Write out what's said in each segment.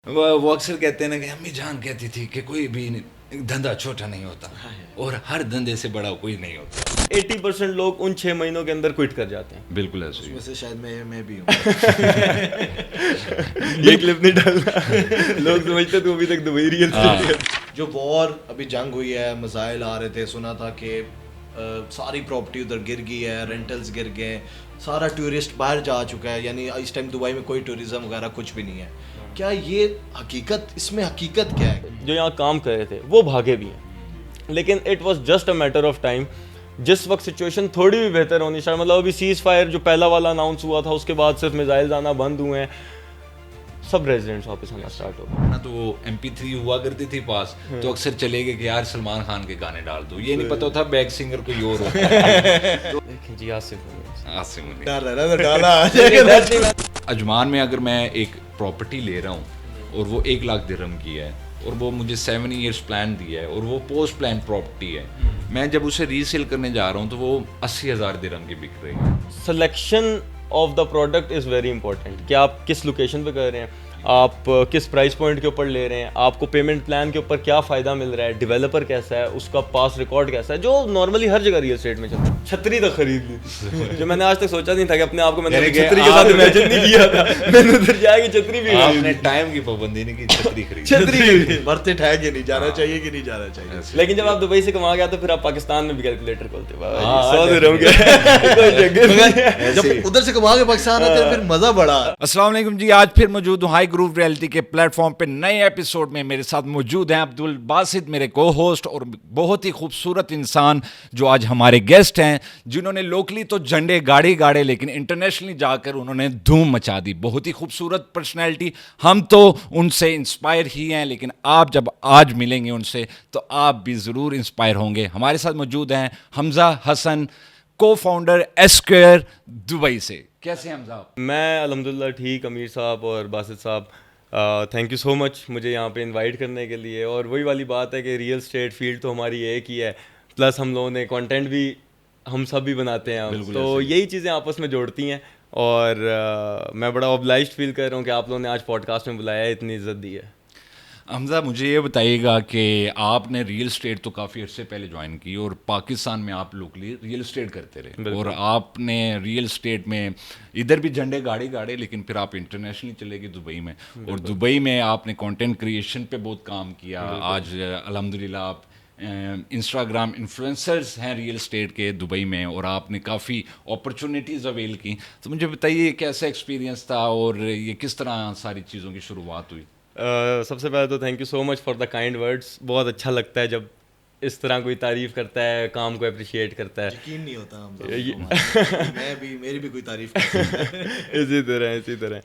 وہ اکثر کہتے ہیں نا کہ امی جان کہتی تھی کہ کوئی بھی دھندا چھوٹا نہیں ہوتا اور ہر دھندے سے بڑا کوئی نہیں ہوتا. 80% لوگ ان 6 مہینوں کے اندر کوئٹ کر جاتے ہیں. بالکل ایسے اس میں سے شاید میں بھی ہوں. یہ کلپ نہیں ڈالنا, لوگ سمجھتے تو ابھی تک دبئی ریئل اسٹیٹ. جو وار ابھی جنگ ہوئی ہے, مسائل آ رہے تھے, سنا تھا کہ ساری پراپرٹی ادھر گر گئی ہے, رینٹلز گر گئے, سارا ٹورسٹ باہر جا چکا ہے, یعنی اس ٹائم دبئی میں کوئی ٹورزم وغیرہ کچھ بھی نہیں ہے. کیا یہ حقیقت, اس میں حقیقت کیا ہے؟ جو یہاں کام کر رہے تھے وہ بھاگے بھی ہیں, لیکن it was just a matter of time. جس وقت سچویشن تھوڑی بھی بہتر ہونی چاہیے, مطلب ابھی سیز فائر جو پہلا والا اناؤنس ہوا تھا اس کے بعد صرف میزائلز آنا بند ہوئے ہیں, سب ریزیڈنٹس واپس آنا اسٹارٹ ہو گئے. تو وہ MP3 ہوا کرتی تھی پاس, تو اکثر چلے گئے کہ یار سلمان خان کے گانے ڈال دو, یہ نہیں پتا تھا بیک سنگر کوئی اور ہوتا. جی آصف اجمان میں اگر میں ایک پراپرٹی لے رہا ہوں اور وہ 1 لاکھ درہم کی ہے اور وہ مجھے 7 ایئرس پلان دیا ہے اور وہ پوسٹ پلان پراپرٹی ہے, میں جب اسے ری سیل کرنے جا رہا ہوں تو وہ 80,000 درہم کی بک رہی ہے. Selection of the product is very important, کہ آپ کس لوکیشن پہ کر رہے ہیں, آپ کس پرائس پوائنٹ کے اوپر لے رہے ہیں, آپ کو پیمنٹ پلان کے اوپر کیا فائدہ مل رہا ہے, ڈیولپر کیسا ہے, اس کا پاس ریکارڈ کیسا ہے, جو نارملی ہر جگہ ریل اسٹیٹ میں چلتا ہے. چھتری تک خرید لی, جو میں نے آج تک سوچا نہیں تھا کہ اپنے آپ کو میں نے چھتری کے ساتھ امیجن نہیں کیا تھا, میں نے ادھر جا کے چھتری بھی آپ نے ٹائم کی پابندی نہیں کی, چھتری خرید. چھتری ورتھ اٹ ہے کہ نہیں, جانا چاہیے کہ نہیں جانا چاہیے. لیکن جب آپ دبئی سے کما گیا تو پھر آپ پاکستان میں بھی کیلکولیٹر کھولتے, جب ادھر سے کما کے پاکستان آتے ہیں پھر مزہ بڑا. السلام علیکم جی, آج پھر موجود ہوں ہائی گروو ریئلٹی کے پلیٹ فارم پہ نئے ایپیسوڈ میں. میرے ساتھ موجود ہیں عبد الباسط, میرے کو ہوسٹ, اور بہت ہی خوبصورت انسان جو آج ہمارے گیسٹ ہیں, جنہوں نے لوکلی تو جھنڈے گاڑے لیکن انٹرنیشنلی جا کر انہوں نے دھوم مچا دی. بہت ہی خوبصورت پرسنالٹی, ہم تو ان سے انسپائر ہی ہیں, لیکن آپ جب آج ملیں گے ان سے تو آپ بھی ضرور انسپائر ہوں گے. ہمارے ساتھ موجود ہیں حمزہ حسن, کو فاؤنڈر ایسکوئر دبئی سے. کیسے ہیں حمزہ؟ میں الحمدللہ ٹھیک. امیر صاحب اور باسط صاحب, تھینک یو سو مچ مجھے یہاں پہ انوائٹ کرنے کے لیے. اور وہی والی بات ہے کہ ریئل اسٹیٹ فیلڈ تو ہماری ایک ہی ہے, پلس ہم لوگوں نے کانٹینٹ بھی ہم سب بھی بناتے ہیں, تو یہی چیزیں آپس میں جوڑتی ہیں. اور میں بڑا اوبلائزڈ فیل کر رہا ہوں کہ آپ لوگوں نے آج پوڈ کاسٹ میں بلایا ہے, اتنی عزت دی ہے. حمزہ مجھے یہ بتائیے گا کہ آپ نے ریئل اسٹیٹ تو کافی عرصے پہلے جوائن کی, اور پاکستان میں آپ لوکلی ریئل اسٹیٹ کرتے رہے, اور آپ نے ریئل اسٹیٹ میں ادھر بھی جھنڈے گاڑے, لیکن پھر آپ انٹرنیشنلی چلے گئے دبئی میں, اور دبئی میں آپ نے کانٹینٹ کریشن پہ بہت کام کیا. آج الحمدللہ آپ انسٹاگرام انفلوئنسرز ہیں ریئل اسٹیٹ کے دبئی میں, اور آپ نے کافی اپرچونیٹیز اویل کی. تو مجھے بتائیے کیسا ایکسپیرینس تھا اور یہ کس طرح ساری چیزوں کی شروعات ہوئی؟ سب سے پہلے تو thank you so much for the kind words. بہت اچھا لگتا ہے جب اس طرح کوئی تعریف کرتا ہے, کام کو اپریشیٹ کرتا ہے. یقین نہیں ہوتا میں بھی, میری بھی کوئی تعریف اسی طرح.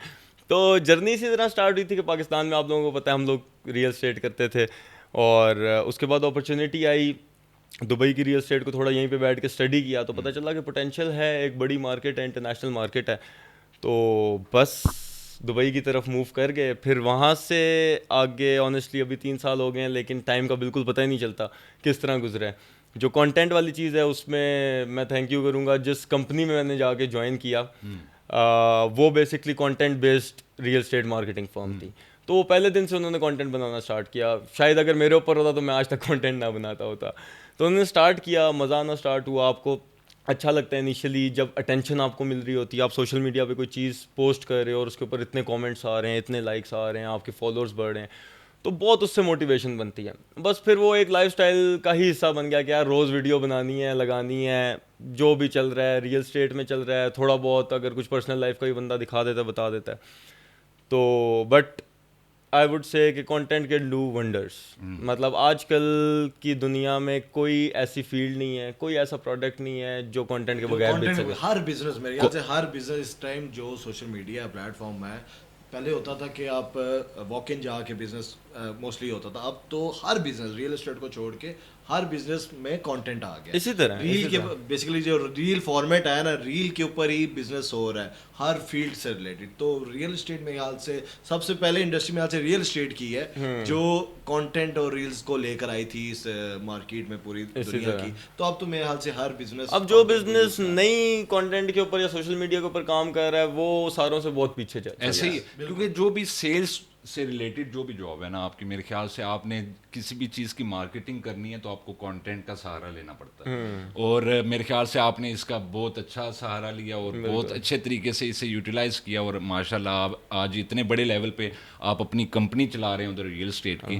تو جرنی اسی طرح اسٹارٹ ہوئی تھی کہ پاکستان میں آپ لوگوں کو پتہ ہے ہم لوگ ریئل اسٹیٹ کرتے تھے, اور اس کے بعد اپرچونیٹی آئی دبئی کی ریئل اسٹیٹ کو تھوڑا یہیں پہ بیٹھ کے اسٹڈی کیا, تو پتہ چلا کہ پوٹینشیل ہے, ایک بڑی مارکیٹ ہے, انٹرنیشنل مارکیٹ ہے. تو بس دبئی کی طرف موو کر گئے. پھر وہاں سے آگے آنیسٹلی ابھی 3 سال ہو گئے ہیں, لیکن ٹائم کا بالکل پتہ ہی نہیں چلتا کس طرح گزرا ہے. جو کانٹینٹ والی چیز ہے اس میں تھینک یو کروں گا جس کمپنی میں نے جا کے جوائن کیا, وہ basically content based real estate marketing firm تھی. تو وہ پہلے دن سے انہوں نے کانٹینٹ بنانا اسٹارٹ کیا. شاید اگر میرے اوپر ہوتا تو میں آج تک کانٹینٹ نہ بناتا ہوتا. تو انہوں نے اسٹارٹ کیا, مزہ آنا اسٹارٹ ہوا. آپ کو اچھا لگتا ہے انیشلی جب اٹینشن آپ کو مل رہی ہوتی ہے, آپ سوشل میڈیا پہ کوئی چیز پوسٹ کر رہے ہو اور اس کے اوپر اتنے کامنٹس آ رہے ہیں, اتنے لائکس آ رہے ہیں, آپ کے فالوورس بڑھ رہے ہیں, تو بہت اس سے موٹیویشن بنتی ہے. بس پھر وہ ایک لائف اسٹائل کا ہی حصہ بن گیا کہ یار روز ویڈیو بنانی ہے, لگانی ہے, جو بھی چل رہا ہے ریئل اسٹیٹ میں چل رہا ہے, تھوڑا بہت اگر کچھ پرسنل لائف کا بھی بندہ دکھا دیتا ہے, بتا دیتا ہے. تو بٹ آئی وڈ سے کہ کانٹینٹ کین ڈو ونڈرس. مطلب آج کل کی دنیا میں کوئی ایسی فیلڈ نہیں ہے, کوئی ایسا پروڈکٹ نہیں ہے جو کانٹینٹ کے بغیر بیچ سکے. ہر بزنس میرے خیال سے ہر بزنس اس ٹائم جو سوشل میڈیا پلیٹ فارم ہے, پہلے ہوتا تھا کہ آپ واک ان جا کے بزنس موسٹلی ہوتا تھا, اب تو ہر بزنس ریئل اسٹیٹ کو چھوڑ کے ہر بزنس میں کانٹینٹ آ گیا. اسی طرح ریل کے بیسیکلی جو ریل فارمیٹ ہے نا, ریل کے اوپر ہی بزنس ہو رہا ہے ہر فیلڈ سے ریلیٹڈ. تو ریئل اسٹیٹ میرے خیال سے سب سے پہلے انڈسٹری میں خیال سے ریئل اسٹیٹ کی ہے جو کانٹینٹ اور ریلز کو لے کر آئی تھی اس مارکیٹ میں پوری دنیا کی. تو اب تو میرے خیال سے ہر بزنس, اب جو بزنس نئی کانٹینٹ کے اوپر یا سوشل میڈیا کے اوپر کام کر رہا ہے وہ ساروں سے بہت پیچھے جائے. ایسے ہی, کیونکہ جو بھی سیلس سے ریلیٹڈ جو بھی جاب ہے نا آپ کی، میرے خیال سے آپ نے کسی بھی چیز کی مارکیٹنگ کرنی ہے تو آپ کو کانٹینٹ کا سہارا لینا پڑتا ہے، اور میرے خیال سے آپ نے اس کا بہت اچھا سہارا لیا اور بہت اچھے طریقے سے اسے یوٹیلائز کیا، اور ماشاء اللہ آپ آج اتنے بڑے لیول پہ آپ اپنی کمپنی چلا رہے ہیں ادھر ریئل اسٹیٹ کی،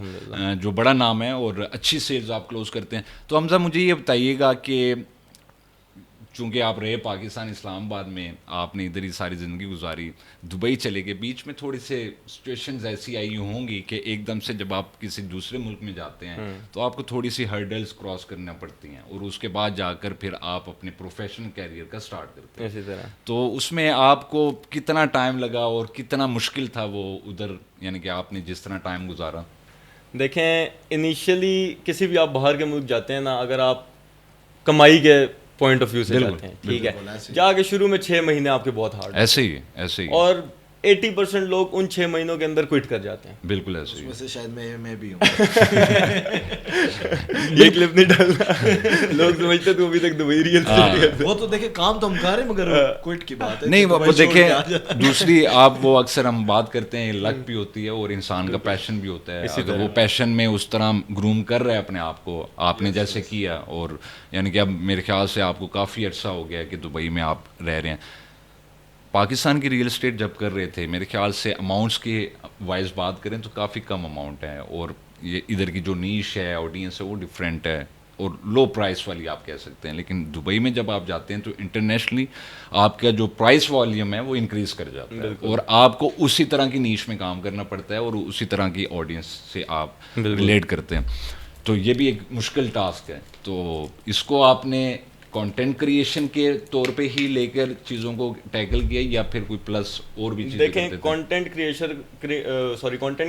جو بڑا نام ہے، اور اچھی سیلز آپ کلوز کرتے ہیں. تو حمزہ مجھے یہ بتائیے گا کہ چونکہ آپ رہے پاکستان اسلام آباد میں، آپ نے ادھر ہی ساری زندگی گزاری، دبئی چلے گئے، بیچ میں تھوڑی سے سچویشنز ایسی آئی ہوں گی کہ ایک دم سے جب آپ کسی دوسرے ملک میں جاتے ہیں تو آپ کو تھوڑی سی ہرڈلز کراس کرنا پڑتی ہیں، اور اس کے بعد جا کر پھر آپ اپنے پروفیشنل کیریئر کا سٹارٹ کرتے ہیں. اسی طرح تو اس میں آپ کو کتنا ٹائم لگا اور کتنا مشکل تھا وہ ادھر، یعنی کہ آپ نے جس طرح ٹائم گزارا؟ دیکھیں انیشیلی کسی بھی آپ باہر کے ملک جاتے ہیں نا، اگر آپ کمائی کے پوائنٹ آف ویو سے جاتے ہیں، ٹھیک ہے، جا کے شروع میں 6 مہینے آپ کے بہت ہارڈ، ایسے ہی اور 80% لوگ ان 6 مہینوں کے اندر کوئٹ کر جاتے ہیں. بالکل ایسے ہی. اس میں سے شاید میں بھی ہوں. یہ کلپ نہیں ڈالنا، لوگ سمجھتے تو ابھی تک دبئی ریئل اسٹیٹ. وہ تو دیکھیں کام تو ہم کر رہے ہیں مگر کوئٹ کی بات ہے نہیں. وہ دیکھیں دوسری آپ وہ اکثر ہم بات کرتے ہیں لک بھی ہوتی ہے اور انسان کا پیشن بھی ہوتا ہے. اگر وہ پیشن میں اس طرح گروم کر رہا ہے اپنے آپ کو، آپ نے جیسے کیا، اور یعنی کہ اب میرے خیال سے آپ کو کافی عرصہ ہو گیا کہ دبئی میں آپ رہ رہے ہیں. پاکستان کی ریئل اسٹیٹ جب کر رہے تھے، میرے خیال سے اماؤنٹس کی وائز بات کریں تو کافی کم اماؤنٹ ہے، اور یہ ادھر کی جو نیش ہے، آڈینس ہے، وہ ڈفرینٹ ہے اور لو پرائس والی آپ کہہ سکتے ہیں. لیکن دبئی میں جب آپ جاتے ہیں تو انٹرنیشنلی آپ کا جو پرائس والیوم ہے وہ انکریز کر جاتا ہے، اور آپ کو اسی طرح کی نیش میں کام کرنا پڑتا ہے اور اسی طرح کی آڈینس سے آپ ریلیٹ کرتے ہیں. تو یہ بھی ایک مشکل ٹاسک ہے. تو اس کو آپ نے کانٹینٹ کریشن کے طور پہ ہی لے کر چیزوں کو ٹیکل کیا یا پھر کوئی پلس اور بھی چیزیں کرتے تھے؟ دیکھیں کانٹینٹ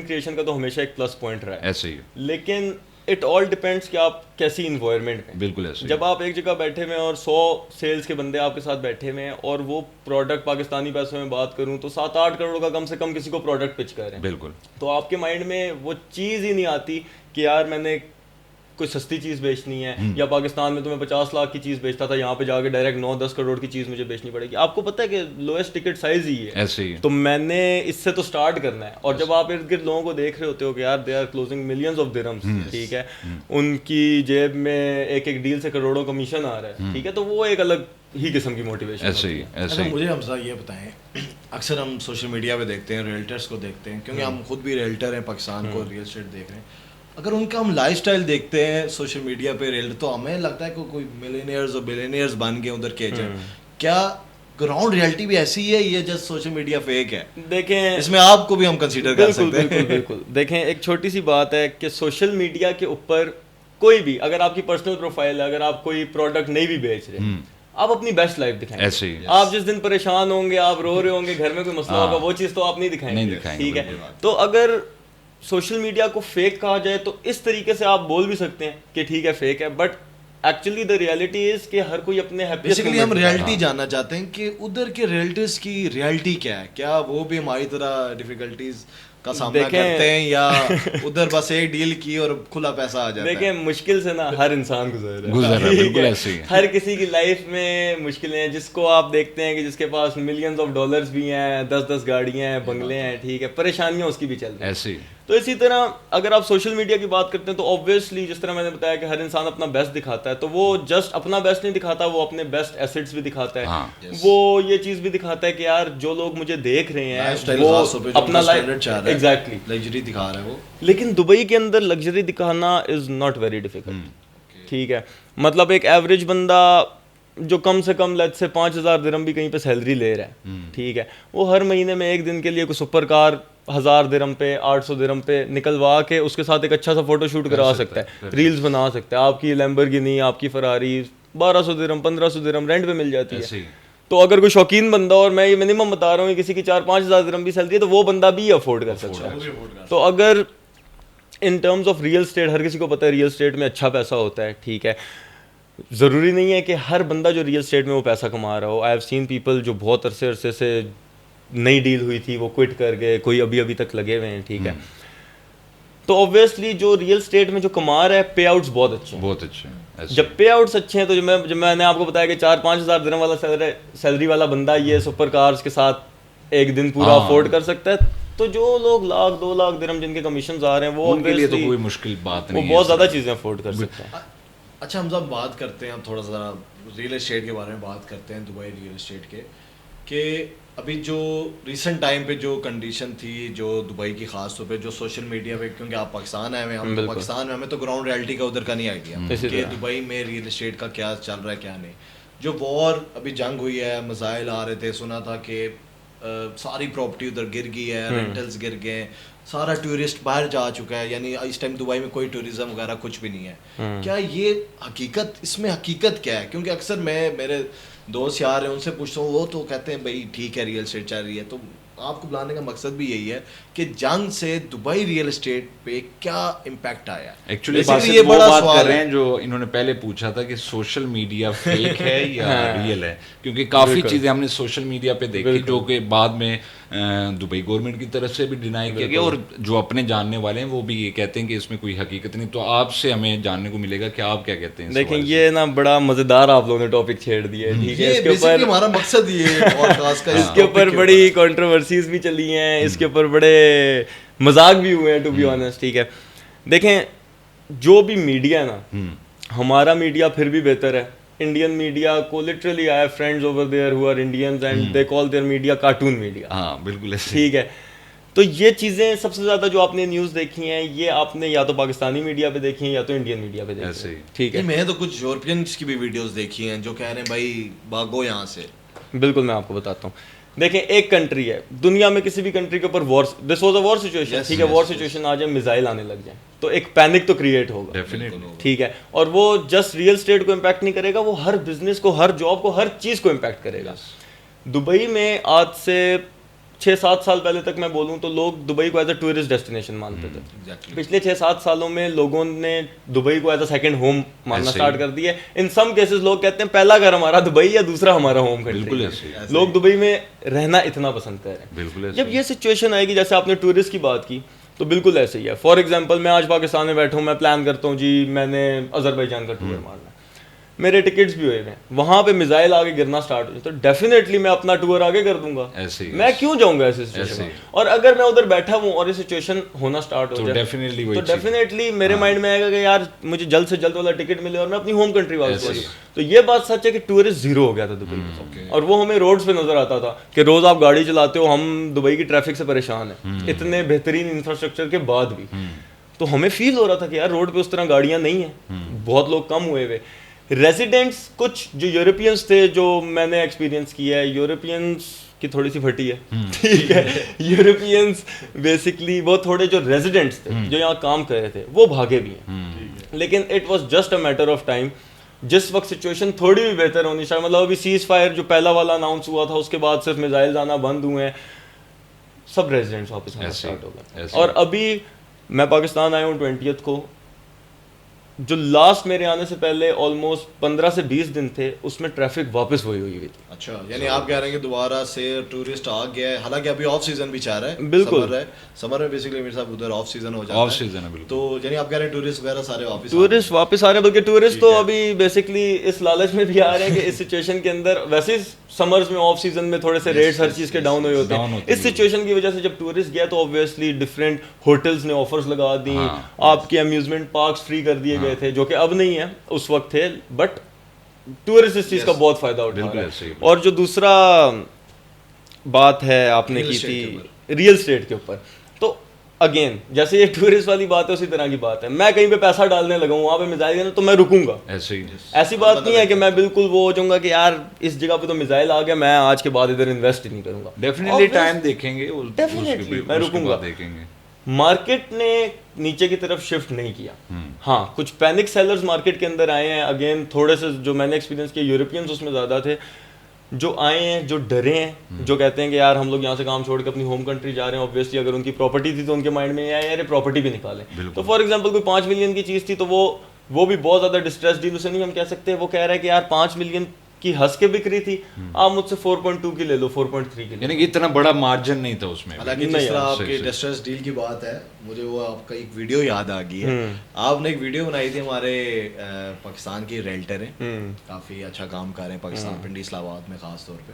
کریشن کا تو ہمیشہ ایک پلس پوائنٹ رہا ہے، ایسے ہی. لیکن اٹ آل ڈپینڈس کہ آپ کیسی انوائرمنٹ میں. بالکل ایسے. جب آپ ایک جگہ بیٹھے ہوئے ہیں اور 100 سیلز کے بندے آپ کے ساتھ بیٹھے ہوئے ہیں، اور وہ پروڈکٹ پاکستانی پیسوں میں بات کروں تو 7-8 کروڑ کا کم سے کم کسی کو پروڈکٹ پچ کر رہے ہیں. بالکل. تو آپ کے مائنڈ میں وہ چیز ہی نہیں آتی کہ یار میں نے کوئی سستی چیز بیچنی ہے، یا پاکستان میں تو میں 50 لاکھ کی چیز بیچتا تھا، یہاں پہ جا کے ڈائریکٹ 9-10 کروڑ کی چیز مجھے بیچنی پڑے گی. آپ کو پتہ ہے کہ لوئسٹ ٹکٹ سائز ہی ہے، ایسے ہی. تو میں نے اس سے تو سٹارٹ کرنا ہے. اور جب آپ ارد گرد لوگوں کو دیکھ رہے ہوتے ہو کہ یار they are closing millions of dirhams, ٹھیک ہے، ان کی جیب میں ایک ڈیل سے کروڑوں کمیشن آ رہا ہے، ٹھیک ہے، تو وہ ایک الگ ہی قسم کی موٹیویشن. ایسے ہی. ایسے ہی. مجھے حمزہ یہ بتائیں، اکثر ہم سوشل میڈیا پہ دیکھتے ہیں، ریئلٹرس کو دیکھتے ہیں، کیونکہ ہم خود بھی ریئلٹر ہیں، پاکستان کو ریئل اسٹیٹ دیکھ رہے ہیں. اگر ان کا ہم لائف اسٹائل دیکھتے ہیں سوشل میڈیا پہ ریئلٹر، تو ہمیں لگتا ہے کہ کوئی ملینئرز اور بلینئرز بن گئے ادھر کے. کیا گراؤنڈ ریئلٹی بھی ایسی ہے، یہ جسٹ سوشل میڈیا فیک ہے؟ دیکھیں اس میں آپ کو بھی ہم کنسیڈر کر سکتے ہیں. بالکل. دیکھیں ایک چھوٹی سی بات ہے کہ سوشل میڈیا کے اوپر کوئی بھی، اگر آپ کی پرسنل پروفائل ہے، اگر آپ کوئی پروڈکٹ نہیں بھی بیچ رہے، آپ اپنی بیسٹ لائف دکھائیں. ایسے ہی. آپ جس دن پریشان ہوں گے، آپ رو رہے ہوں گے، گھر میں کوئی مسئلہ ہوگا، وہ چیز تو آپ نہیں دکھائیں گے، ٹھیک ہے. تو اگر سوشل میڈیا کو فیک کہا جائے تو اس طریقے سے آپ بول بھی سکتے ہیں کہ ٹھیک ہے فیک ہے، but actually the reality is کہ ہر کوئی اپنے بیسیکلی ہم ریئلٹی جاننا چاہتے ہیں کہ ادھر کے ریئلٹرز کی ریئلٹی کیا ہے. کیا وہ بھی ہماری طرح ڈیفیکلٹیز کا سامنا کرتے ہیں، یا ادھر بس ایک ڈیل کی اور کھلا پیسہ آ جاتا ہے؟ دیکھیں مشکل سے نا ہر انسان گزر رہا ہے. بالکل ایسے ہی. ہر کسی کی لائف میں مشکلیں ہیں. جس کو آپ دیکھتے ہیں کہ جس کے پاس ملینز آف ڈالرز بھی ہیں، 10 گاڑیاں ہیں، بنگلے ہیں، ٹھیک ہے، پریشانیاں اس کی بھی چل رہی ہیں. ایسے ہی. تو اسی طرح اگر آپ سوشل میڈیا کی بات کرتے ہیں تو آبویسلی جس طرح میں نے بتایا کہ ہر انسان اپنا بیسٹ دکھاتا ہے، تو وہ جسٹ اپنا بیسٹ نہیں دکھاتا، وہ اپنے بیسٹ ایسٹس بھی دکھاتا ہے. وہ یہ چیز بھی دکھاتا ہے کہ یار جو لوگ مجھے دیکھ رہے ہیں وہ اپنا ایگزیکٹلی لگژری دکھا رہا ہے وہ. لیکن دبئی کے اندر لگژری دکھانا از ناٹ ویری ڈیفیکلٹ، ٹھیک ہے. مطلب ایک ایوریج بندہ جو کم سے کم لیٹ سے 5,000 درہم بھی کہیں پہ سیلری لے رہا ہے، ٹھیک ہے، وہ ہر مہینے میں ایک دن کے لیے کوئی سپر کار 1000 درہم پہ 800 درہم پہ نکلوا کے اس کے ساتھ ایک اچھا سا فوٹو شوٹ کرا سکتا ہے، ریلز بنا سکتا ہے. آپ کی لیمبرگینی، آپ کی فراری 1200 درہم 1500 درہم رینٹ پہ مل جاتی ہے. تو اگر کوئی شوقین بندہ، اور میں یہ منیمم بتا رہا ہوں، کسی کی 4-5 ہزار درہم بھی سیلری ہے تو وہ بندہ بھی افورڈ کر سکتا ہے. تو اگر in terms of real estate, ہر کسی کو پتہ ہے ریئل اسٹیٹ میں اچھا پیسہ ہوتا ہے، ٹھیک ہے. ضروری نہیں ہے کہ ہر بندہ جو ریئل اسٹیٹ میں وہ پیسہ کما رہا ہو. آئی ہیو سین پیپل جو بہت عرصے سے نئی ڈیل ہوئی تھی وہ کوئٹ کر گئے، کوئی ابھی تک لگے ہوئے ہیں، ٹھیک ہے. تو اوبویسلی جو ریئل اسٹیٹ میں جو کما رہا ہے پے آؤٹس بہت اچھے ہیں، بہت اچھے ہیں. جب پے آؤٹس اچھے ہیں تو جب میں نے آپ کو بتایا کہ 4-5 ہزار درہم والا سیلری والا بندہ یہ سپر کارز کے ساتھ ایک دن پورا افورڈ کر سکتا ہے، تو جو لوگ لاکھ 2 لاکھ درہم جن کے کمیشنز آ رہے ہیں وہ ان کے لیے تو کوئی مشکل بات نہیں وہ ہے. بہت زیادہ چیزیں افورڈ کر سکتے ہیں. اچھا ہم صاحب بات کرتے ہیں اب تھوڑا سا ریئل اسٹیٹ کے بارے میں بات کرتے ہیں, دبئی ریئل اسٹیٹ کے, کہ ابھی جو ریسنٹ ٹائم پہ جو کنڈیشن تھی جو دبئی کی خاص طور پہ جو سوشل میڈیا پہ, کیونکہ آپ پاکستان آئے ہوئے ہیں, ہم تو پاکستان میں, ہمیں تو گراؤنڈ ریئلٹی کا ادھر کا نہیں آئیڈیا کہ دبئی میں ریئل اسٹیٹ کا کیا چل رہا ہے کیا نہیں. جو وار ابھی جنگ ہوئی ہے, مسائل آ رہے تھے, سنا تھا کہ ساری پراپرٹی ادھر گر گئی ہے, رینٹلز گر گئے, سارا ٹورسٹ باہر جا چکا ہے, یعنی اس ٹائم دبئی میں کوئی ٹورزم وغیرہ کچھ بھی نہیں ہے. کیا یہ حقیقت, اس میں حقیقت کیا ہے؟ کیونکہ اکثر میں میرے دوست یار ہیں ان سے پوچھتا ہوں, وہ تو کہتے ہیں بھائی ٹھیک ہے ریئل اسٹیٹ چل رہی ہے. تو آپ کو بلانے کا مقصد بھی یہی ہے کہ جنگ سے دبئی ریئل اسٹیٹ پہ کیا امپیکٹ آیا. ایکچولی یہ بڑا بات کر رہے ہیں جو انہوں نے پہلے پوچھا تھا کہ سوشل میڈیا فیک ہے یا ریئل ہے, کیونکہ کافی چیزیں ہم نے سوشل میڈیا پہ دیکھی جو کہ بعد میں دبئی گورنمنٹ کی طرف سے بھی ڈینائی کیا گیا, اور جو اپنے جاننے والے ہیں وہ بھی یہ کہتے ہیں کہ اس میں کوئی حقیقت نہیں. تو آپ سے ہمیں جاننے کو ملے گا کہ آپ کیا کہتے ہیں. دیکھیں یہ نا بڑا مزیدار آپ لوگوں نے ٹاپک چھیڑ دیا ہے, ٹھیک ہے, اس کے اوپر ہمارا مقصد یہ ہے, اس کے اوپر بڑی کنٹروورسیز بھی چلی ہیں, اس کے اوپر بڑے مذاق بھی ہوئے ہیں ٹو بی آنیسٹ. ٹھیک ہے, دیکھیں جو بھی میڈیا ہے نا, ہمارا میڈیا پھر بھی بہتر ہے. انڈین میڈیا کو literally I have friends over there who are Indians and they call their media cartoon media. ہاں بالکل ٹھیک ہے. تو یہ چیزیں سب سے زیادہ جو آپ نے نیوز دیکھی ہیں یہ آپ نے یا تو پاکستانی میڈیا پہ دیکھی ہیں یا تو انڈین میڈیا پہ دیکھی ہیں. ٹھیک ہے, میں تو کچھ یورپینس کی بھی ویڈیوز دیکھی ہیں جو کہہ رہے ہیں بھائی بھاگو یہاں سے. بالکل میں آپ کو بتاتا ہوں. دیکھیں ایک کنٹری ہے دنیا میں, کسی بھی کنٹری کے اوپر وار, this was a war situation, ٹھیک ہے, وار سچویشن آ جائے, میزائل آنے لگ جائیں تو ایک پینک تو کریٹ ہوگا, ٹھیک ہے, اور وہ جسٹ ریئل اسٹیٹ کو امپیکٹ نہیں کرے گا, وہ ہر بزنس کو, ہر جاب کو, ہر چیز کو امپیکٹ کرے گا. دبئی میں آج سے 6-7 سال پہلے تک میں بولوں تو لوگ دبئی کو ایز اے ٹورسٹ ڈیسٹینیشن مانتے تھے. پچھلے 6-7 سالوں میں لوگوں نے دبئی کو ایز اے سیکنڈ ہوم ماننا اسٹارٹ کر دیا ہے. ان سم کیسز لوگ کہتے ہیں پہلا گھر ہمارا دبئی یا دوسرا ہمارا ہوم کنٹری. لوگ دبئی میں رہنا اتنا پسند کر رہے ہیں. جب یہ سچویشن آئے گی, جیسے آپ نے ٹورسٹ کی بات کی, تو بالکل ایسے ہی ہے. فار ایگزامپل میں آج پاکستان میں بیٹھا ہوں, میں پلان کرتا ہوں جی میں نے اذربائیجان کا ٹور مارنا, میرے ٹکٹس بھی ہوئے ہیں, وہاں پہ میزائل آگے گرنا اسٹارٹ ہو جائے تو ڈیفینیٹلی میں اپنا ٹور آگے کر دوں گا. میں کیوں جاؤں گا ایسی سچویشن میں؟ اور اگر میں ادھر بیٹھا ہوں اور یہ سچویشن ہونا اسٹارٹ ہو جائے تو ڈیفینیٹلی میرے مائنڈ میں آئے گا کہ یار مجھے جلد سے جلد والا ٹکٹ ملے اور میں اپنی ہوم کنٹری واپس آؤں. تو یہ بات سچ ہے کہ ٹورسٹ زیرو ہو گیا تھا دبئی میں, اور وہ ہمیں روڈز پہ نظر آتا تھا کہ روز آپ گاڑی چلاتے ہو, ہم دبئی کی ٹریفک سے پریشان ہیں اتنے بہترین انفراسٹرکچر کے بعد بھی. تو ہمیں فیل ہو رہا تھا کہ یار روڈ پہ اس طرح گاڑیاں نہیں ہیں, بہت لوگ کم ہوئے ہوئے. ریزیڈنٹس کچھ جو یورپینس تھے, جو میں نے ایکسپیرینس کیا ہے, یورپینس کی تھوڑی سی پھٹی ہے, ٹھیک ہے, یورپینس بیسکلی وہ تھوڑے جو ریزیڈنٹس تھے جو یہاں کام کر رہے تھے وہ بھاگے بھی ہیں, لیکن it was just a matter of time. جس وقت سچویشن تھوڑی بھی بہتر ہونی چاہیے, مطلب ابھی سیز فائر جو پہلا والا اناؤنس ہوا تھا اس کے بعد صرف میزائل آنا بند ہوئے ہیں, سب ریزیڈنٹس واپس آنا اسٹارٹ ہو گئے. اور ابھی میں پاکستان آیا ہوں 20 کو, جو لاسٹ میرے آنے سے پہلے آلموسٹ 15 سے 20 دن تھے, اس میں ٹریفک واپس وہی ہوئی تھی. اچھا, یعنی آپ کہہ رہے ہیں کہ دوبارہ سے ٹورسٹ آ گیا ہے, حالانکہ ابھی آف سیزن بھی چاہ رہا ہے. بالکل سمر میں بیسیکلی میرے صاحب ادھر آف سیزن ہو جاتا ہے. آف سیزن ہے بالکل. تو یعنی آپ کہہ رہے ہیں ٹورسٹ وغیرہ سارے واپس آ رہے ہیں, بلکہ ٹورسٹ تو ابھی بیسکلی اس لالچ میں بھی آ رہے ہیں کہ اس سچویشن کے اندر, ویسے سمرز میں آف سیزن میں تھوڑے سے ریٹس ہر چیز کے ڈاؤن ہوئے ہوتے ہیں. اس سچویشن کی وجہ سے جب ٹورسٹ گیا تو آبویسلی ڈفرینٹ ہوٹلز نے آفرز لگا دی, آپ کے امیوزمنٹ پارکس فری کر دیے گئے تھے, جو کہ اب نہیں ہے, اس وقت تھے, بٹ ٹورسٹ اس چیز کا بہت فائدہ اٹھا رہے ہیں. اور جو دوسرا بات ہے آپ نے کی تھی ریئل اسٹیٹ کے اوپر, تو اگین جیسے یہ ٹورسٹ والی بات ہے اسی طرح کی بات ہے. میں کہیں پہ پیسہ ڈالنے لگا ہوں, وہاں پہ میزائل گیا تو میں رکوں گا. ایسی بات نہیں ہے کہ میں بالکل وہ ہو جاؤں گا کہ یار اس جگہ پہ تو میزائل آ گیا, میں آج کے بعد ادھر انویسٹ ہی نہیں کروں گا. ڈیفینیٹلی ٹائم دیکھیں گے, میں رکوں گا. مارکیٹ نے نیچے کی طرف شفٹ نہیں کیا. ہاں کچھ پینک سیلرز مارکیٹ کے اندر آئے ہیں, اگین تھوڑے سے جو میں نے ایکسپیرینس کیا یورپینس اس میں زیادہ تھے, جو آئے ہیں, جو ڈرے ہیں, جو کہتے ہیں کہ یار ہم لوگ یہاں سے کام چھوڑ کے اپنی ہوم کنٹری جا رہے ہیں. اوبویسلی اگر ان کی پراپرٹی تھی تو ان کے مائنڈ میں یہ آیا یار پراپرٹی بھی نکالیں. تو فار ایگزامپل کوئی 5 ملین کی چیز تھی تو وہ بھی بہت زیادہ ڈسٹریس ڈیل اسے نہیں ہم کہہ سکتے. وہ کہہ رہا ہے کہ یار 5 ملین کی ہنس کے بک رہی تھی, آپ مجھ سے 4.2 کی لے لو, 4.3 کی, یعنی کہ اتنا بڑا مارجن نہیں تھا اس میں. حالانکہ جس طرح آپ کی ڈسٹریس ڈیل کی بات ہے, مجھے وہ آپ کا ایک ویڈیو یاد آ گئی ہے. آپ نے ایک ویڈیو بنائی تھی, ہمارے پاکستان کی ریلٹر ہیں, کافی اچھا کام کر رہے ہیں پاکستان پنڈی اسلام آباد میں خاص طور پہ.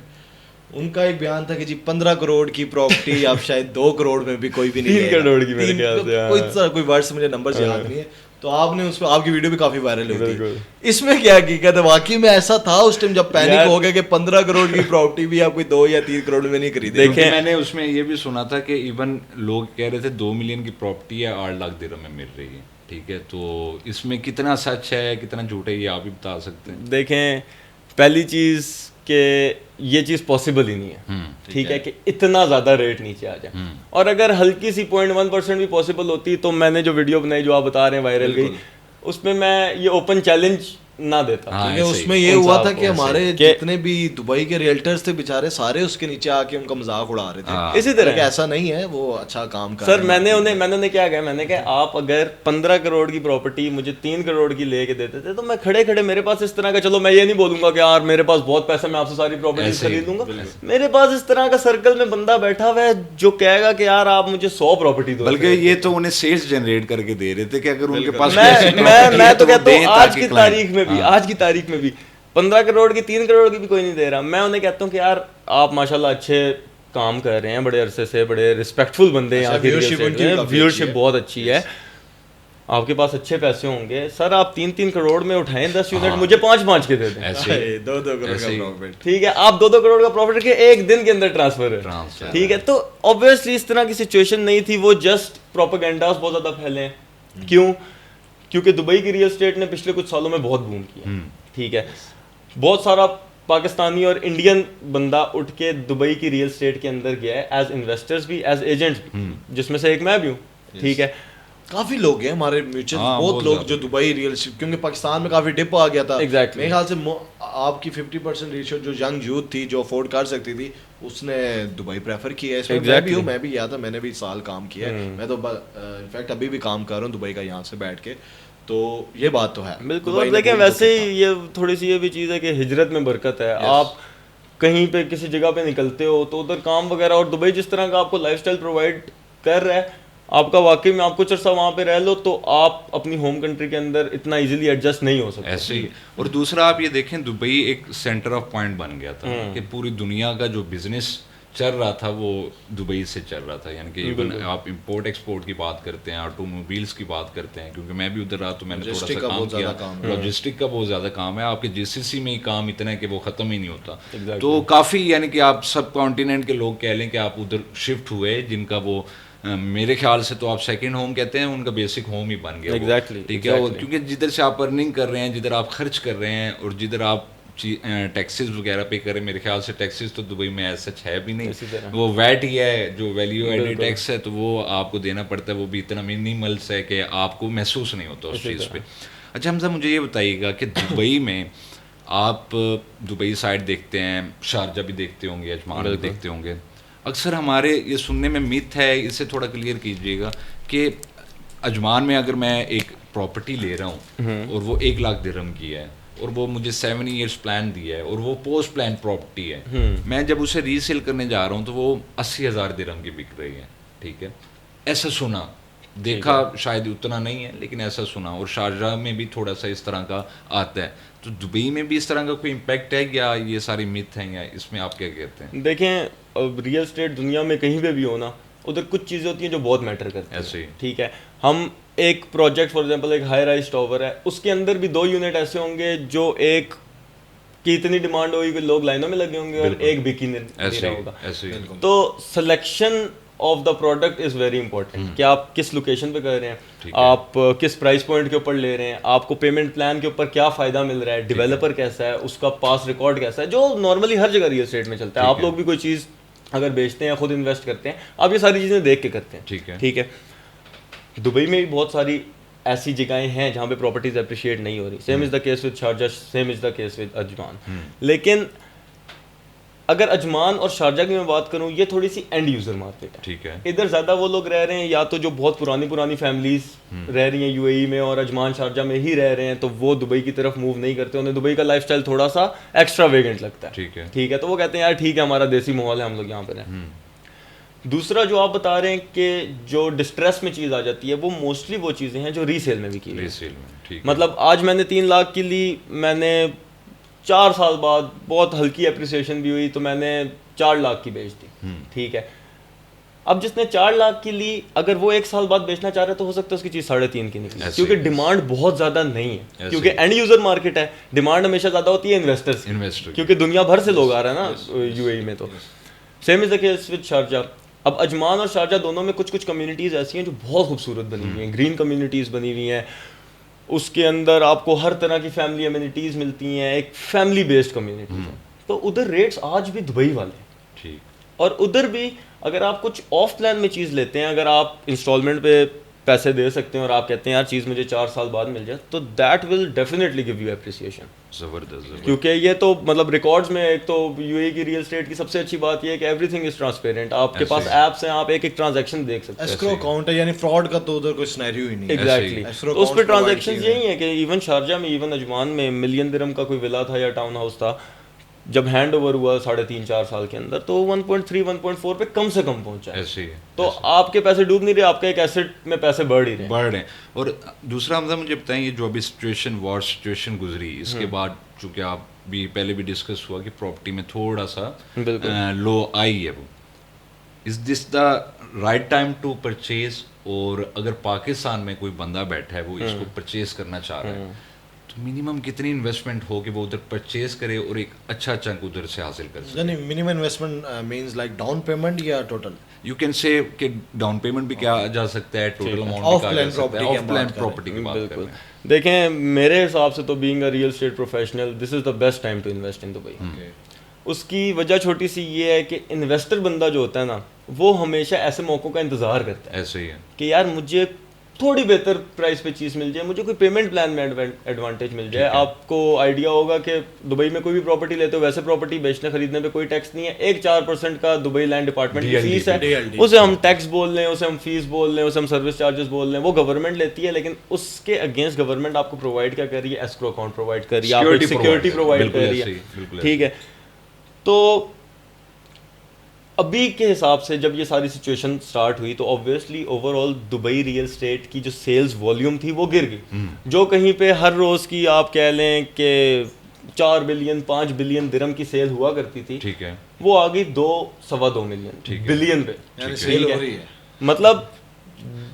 ان کا ایک بیان تھا کہ جی 15 کروڑ کی پراپرٹی اب شاید 2 کروڑ میں بھی کوئی بھی نہیں 3 کروڑ کی میرے خیال سے کوئی ورڈ مجھے نمبر یاد نہیں ہے. تو آپ نے اس پہ آپ کی ویڈیو بھی کافی وائرل ہوئی تھی. اس میں کیا حقیقت ہے؟ واقعی میں ایسا تھا اس ٹائم جب پینک ہو گیا کہ 15 کروڑ کی پراپرٹی بھی آپ کوئی 2 یا 3 کروڑ میں نہیں خریدے. دیکھیں میں نے اس میں یہ بھی سنا تھا کہ ایون لوگ کہہ رہے تھے 2 ملین کی پراپرٹی ہے 8 لاکھ درہم میں مل رہی ہے. ٹھیک ہے, تو اس میں کتنا سچ ہے کتنا جھوٹ ہے یہ آپ بھی بتا سکتے ہیں. دیکھیں پہلی چیز کہ یہ چیز پاسبل ہی نہیں ہے, ٹھیک ہے, کہ اتنا زیادہ ریٹ نیچے آ جائے. اور اگر ہلکی سی 0.1% بھی پاسبل ہوتی تو میں نے جو ویڈیو بنائی جو آپ بتا رہے ہیں وائرل گئی, اس میں میں یہ اوپن چیلنج نہ دیتا. کیونکہ اس میں یہ ہوا تھا کہ ہمارے جتنے بھی دبئی کے ریئلٹرز تھے بیچارے سارے اس کے نیچے آ کے ان کا مذاق اڑا رہے تھے. اسی طرح ایسا نہیں ہے, وہ اچھا کام کر سر میں نے انہیں کیا کہا, میں نے کہا آپ اگر 15 کروڑ کی پراپرٹی مجھے 3 کروڑ کی لے کے دیتے تھے تو میں کھڑے کھڑے میرے پاس اس طرح کا, چلو میں یہ نہیں بولوں گا کہ یار میرے پاس بہت پیسہ میں آپ سے ساری پراپرٹی خرید لوں گا, میرے پاس اس طرح کا سرکل میں بندہ بیٹھا ہوا ہے جو کہے گا کہ یار آپ مجھے 100 پراپرٹی دو. بلکہ یہ تو انہیں سیلز جنریٹ کر کے دے رہے تھے کہ اگر ان کے پاس میں تو کہتا ہوں آج کی تاریخ میں بھی 15 کروڑ کی 3 کروڑ کی بھی کوئی نہیں دے رہا. میں انہیں کہتا ہوں کہ یار آپ ماشاءاللہ اچھے کام کر رہے ہیں, بڑے عرصے سے بڑے ریسپیکٹفل بندے ہیں, ویورشپ بہت اچھی ہے, آپ کے پاس اچھے پیسے ہوں گے, سر آپ 3 کروڑ میں اٹھائیں 10 یونٹ, مجھے 5 کے دے دیں, 2 کروڑ کا پروفٹ. ٹھیک ہے, آپ 2 کروڑ کا پروفٹ کے ایک دن کے اندر ٹرانسفر ہے. ٹھیک ہے, تو obviously اس طرح کی سچویشن نہیں تھی, وہ جسٹ پروپیگنڈاز بہت زیادہ پھیلے ہیں. کیوں؟ کیونکہ دبئی کی ریئل اسٹیٹ نے پچھلے کچھ سالوں میں بہت بوم کیا. ٹھیک ہے, بہت سارا پاکستانی اور انڈین بندہ اٹھ کے دبئی کی ریئل اسٹیٹ کے اندر گیا ہے, ایز انویسٹرز بھی ایز ایجنٹس بھی, جس میں سے ایک میں بھی ہوں. ٹھیک ہے, کافی لوگ ہیں ہمارے میوچل, بہت لوگ جو دبئی ریئل اسٹیٹ, کیونکہ پاکستان میں کافی ڈپ آ گیا تھا. میرے خیال سے آپ کی 50% ریشو جو ینگ یوتھ تھی جو افورڈ کر سکتی تھی اس نے دبئی پریفر کیا ہے. اس میں میں بھی گیا تھا, میں نے بھی سال کام کیا ہے, میں تو انفیکٹ ابھی بھی کام کر رہا ہوں دبئی کا یہاں سے بیٹھ کے. تو یہ بات تو ہے بالکل. اور دیکھیں ویسے ہی یہ تھوڑی سی یہ بھی چیز ہے کہ ہجرت میں برکت ہے. آپ کہیں پہ کسی جگہ پہ نکلتے ہو تو ادھر کام وغیرہ, اور دبئی جس طرح کا آپ کو لائف اسٹائل پرووائڈ کر رہا ہے, آپ کا واقعی میں آپ کچھ عرصہ وہاں پہ رہ لو تو آپ اپنی ہوم کنٹری کے اندر اتنا ایزیلی ایڈجسٹ نہیں ہو سکتے. ایسے ہی. اور دوسرا آپ یہ دیکھیں دبئی ایک سینٹر آف پوائنٹ بن گیا تھا کہ پوری دنیا کا جو بزنس چل رہا تھا وہ دبئی سے چل رہا تھا. یعنی کہ ایون آپ امپورٹ ایکسپورٹ کی بات کرتے ہیں, آٹو موبائلس کی بات کرتے ہیں, کیونکہ میں بھی ادھر رہا تو میں نے تھوڑا سا کام کیا. لاجسٹک کا بہت زیادہ کام ہے, آپ کے جی سی سی میں ہی کام اتنا ہے کہ وہ ختم ہی نہیں ہوتا. تو کافی یعنی کہ آپ سب کانٹیننٹ کے لوگ کہہ لیں کہ آپ ادھر شفٹ ہوئے, جن کا وہ میرے خیال سے تو آپ سیکنڈ ہوم کہتے ہیں, ان کا بیسک ہوم ہی بن گیا. ٹھیک ہے, کیونکہ جدھر سے آپ ارننگ کر رہے ہیں, جدھر آپ خرچ کر رہے ہیں, اور جدھر آپ ٹیکسز وغیرہ پے کریں, میرے خیال سے ٹیکسز تو دبئی میں ایسا ہے بھی نہیں, وہ ویٹ ہی ہے جو ویلیو ایڈڈ ٹیکس ہے, تو وہ آپ کو دینا پڑتا ہے, وہ بھی اتنا منیملس ہے کہ آپ کو محسوس نہیں ہوتا اس چیز پہ. اچھا حمزہ مجھے یہ بتائیے گا کہ دبئی میں آپ دبئی سائڈ دیکھتے ہیں, شارجہ بھی دیکھتے ہوں گے, اجمان بھی دیکھتے ہوں گے, اکثر ہمارے یہ سننے میں میتھ ہے, اسے تھوڑا کلیئر کیجیے گا کہ اجمان میں اگر میں ایک پراپرٹی لے رہا ہوں اور وہ 1 لاکھ درہم کی ہے اور وہ مجھے 7 ایئرس پلان دیا ہے اور وہ پوسٹ پلان پراپرٹی ہے, میں جب اسے ری سیل کرنے جا رہا ہوں تو وہ 80,000 درہم کی بک رہی ہے. ٹھیک ہے, ایسا سنا, دیکھا شاید اتنا نہیں ہے لیکن ایسا سنا, اور شارجہ میں بھی تھوڑا سا اس طرح کا آتا ہے. تو دبئی میں بھی اس طرح کا کوئی امپیکٹ ہے یا یہ ساری میتھ ہیں, یا اس میں آپ کیا کہتے ہیں؟ دیکھیں ریئل اسٹیٹ دنیا میں کہیں پہ بھی ہونا, ادھر کچھ چیزیں ہوتی ہیں جو بہت میٹر کرتی ہیں. ایسے ہی. ٹھیک ہے, ہم ایک پروجیکٹ فار ایگزامپل ایک ہائی رائز ٹاور ہے, اس کے اندر بھی 2 یونٹ ایسے ہوں گے جو ایک کی اتنی ڈیمانڈ ہوگی کہ لوگ لائنوں میں لگے ہوں گے, اور ایک بکی نہیں رہا ہوگا. تو selection of the product is very important, کہ آپ کس لوکیشن پہ کر رہے ہیں, آپ کس پرائز پوائنٹ کے اوپر لے رہے ہیں, آپ کو پیمنٹ پلان کے اوپر کیا فائدہ مل رہا ہے, ڈیولپر کیسا ہے, اس کا پاس ریکارڈ کیسا ہے, جو نارملی ہر جگہ ریئل اسٹیٹ میں چلتا ہے. آپ لوگ بھی کوئی چیز اگر بیچتے ہیں, خود انویسٹ کرتے ہیں, آپ یہ ساری چیزیں دیکھ کے کرتے ہیں. ٹھیک ہے, دبئی میں بھی بہت ساری ایسی جگہیں ہیں جہاں پہ پراپرٹیز اپریشیٹ نہیں ہو رہی. Same is the case with Sharjah, same is the case with Ajman. لیکن اگر اجمان اور شارجہ کی میں بات کروں, یہ تھوڑی سی اینڈ یوزر مارکیٹ ہے. ٹھیک ہے, ادھر زیادہ وہ لوگ رہ رہے ہیں یا تو جو بہت پرانی فیملیز رہ رہی ہیں یو اے ای میں اور اجمان شارجہ میں ہی رہ رہے ہیں, تو وہ دبئی کی طرف موو نہیں کرتے, انہیں دبئی کا لائف اسٹائل تھوڑا سا ایکسٹرا ویگنٹ لگتا ہے. ٹھیک ہے, تو وہ کہتے ہیں یار ٹھیک ہے ہمارا دیسی ماحول ہے, ہم لوگ یہاں پہ رہیں. دوسرا جو آپ بتا رہے ہیں کہ جو ڈسٹریس میں چیز آ جاتی ہے, وہ موسٹلی وہ چیزیں ہیں جو ری سیل میں بھی کی ہیں. مطلب آج میں نے 3 لاکھ کی لی, میں نے 4 سال بعد بہت ہلکی اپریسیشن بھی ہوئی, تو میں نے 4 لاکھ کی بیچ دی, ٹھیک ہے. اب جس نے 4 لاکھ کی لی, اگر وہ 1 سال بعد بیچنا چاہ رہا ہے تو ہو سکتا ہے اس کی چیز 3.5 کی نکلی, کیونکہ ڈیمانڈ بہت زیادہ نہیں ہے, کیونکہ اینڈ یوزر مارکیٹ ہے, ڈیمانڈ ہمیشہ زیادہ ہوتی ہے انویسٹر, کیونکہ دنیا بھر سے لوگ آ رہے ہیں نا یو اے ای میں. تو same is the case with Sharjah. اب اجمان اور شارجہ دونوں میں کچھ کمیونٹیز ایسی ہیں جو بہت خوبصورت بنی ہوئی ہیں, گرین کمیونٹیز بنی ہوئی ہیں, اس کے اندر آپ کو ہر طرح کی فیملی امینٹیز ملتی ہیں, ایک فیملی بیسڈ کمیونٹی ہے. تو ادھر ریٹس آج بھی دبئی والے ہیں, اور ادھر بھی اگر آپ کچھ آف پلان میں چیز لیتے ہیں, اگر آپ انسٹالمنٹ پہ پیسے دے سکتے ہیں اور آپ کہتے ہیں یار چیز مجھے 4 سال بعد مل جائے, تو that will definitely give you appreciation. زبردست. کیونکہ یہ تو مطلب ریکارڈز میں, ایک تو یو اے کی ریئل اسٹیٹ کی سب سے اچھی بات یہ ہے کہ ایوری تھنگ از ٹرانسپیرنٹ, آپ کے پاس ایپس ہیں, آپ ایک ٹرانزیکشن دیکھ سکتے ہیں, اسکرو اکاؤنٹ ہے, یعنی فراڈ کا تو ادھر کوئی سینیریو ہی نہیں ہے. ایگزیکٹلی. تو اس پہ ٹرانزیکشن یہی ہیں کہ ایون شارجہ میں, ایون اجمان میں $1 ملین کا کوئی ولا تھا یا ٹاؤن ہاؤس تھا, جب ہینڈ اوور ہوا 3.5-4 سال کے اندر, تو 1.3-1.4 پہ کم سے کم پہنچا ہے. تو آپ کے پیسے ڈوب نہیں رہے, آپ کا ایک ایسٹ میں پیسے بڑھ رہے ہیں. اور دوسرا حمزہ مجھے بتائیں, یہ جو ابھی سچویشن وار سچویشن گزری, اس کے بعد چونکہ آپ بھی پہلے بھی ڈسکس ہوا کہ پراپرٹی میں تھوڑا سا لو آئی ہے, وہ is this the right time to purchase? اور اگر پاکستان میں کوئی بندہ بیٹھا ہے وہ اس کو پرچیز کرنا چاہ رہا ہے, تو منیمم کتنی انویسٹمنٹ ہو کہ وہ ادھر پرچیز کرے اور ایک اچھا چنک ادھر سے حاصل کر سکے؟ یعنی minimum investment means like down payment یا ٹوٹل؟ یو کین سے کہ ڈاؤن پیمنٹ بھی کیا جا سکتا ہے, ٹوٹل اماؤنٹ بھی کیا جا سکتا ہے, آف پلان پراپرٹی کی بات کر رہے ہیں. دیکھیں میرے حساب سے تو being a real estate professional, this is the best time to invest in Dubai. اس کی وجہ چھوٹی سی یہ ہے کہ انویسٹر بندہ جو ہوتا ہے نا, وہ ہمیشہ ایسے موقعوں کا انتظار کرتا ہے, ایسے ہی ہے کہ یار مجھے تھوڑی بہتر پرائس پہ چیز مل جائے, مجھے کوئی پیمنٹ پلان میں ایڈوانٹیج مل جائے. آپ کو آئیڈیا ہوگا کہ دبئی میں کوئی بھی پراپرٹی لیتے ہو, ویسے پراپرٹی بیچنے خریدنے پہ کوئی ٹیکس نہیں ہے, ایک 4% کا دبئی لینڈ ڈپارٹمنٹ کی فیس ہے, اسے ہم ٹیکس بول لیں, اسے ہم فیس بول لیں, اسے ہم سروس چارجز بول لیں, وہ گورنمنٹ لیتی ہے. لیکن اس کے اگینسٹ گورنمنٹ آپ کو پرووائڈ کیا کر رہی ہے, ایسکرو اکاؤنٹ پرووائڈ کر رہی ہے, آپ سیکورٹی پرووائڈ کر رہی ہے, ٹھیک ہے. تو ابھی کے حساب سے جب یہ ساری سچویشن سٹارٹ ہوئی تو obviously over all Dubai real estate کی جو سیلز والیوم تھی وہ گر گئی, جو کہیں پہ ہر روز کی آپ کہہ لیں کہ 4 بلین 5 بلین درہم کی سیل ہوا کرتی تھی, ٹھیک ہے, وہ آ گئی 2-2.25 ملین بلین پہ. سیل ہو رہی ہے, مطلب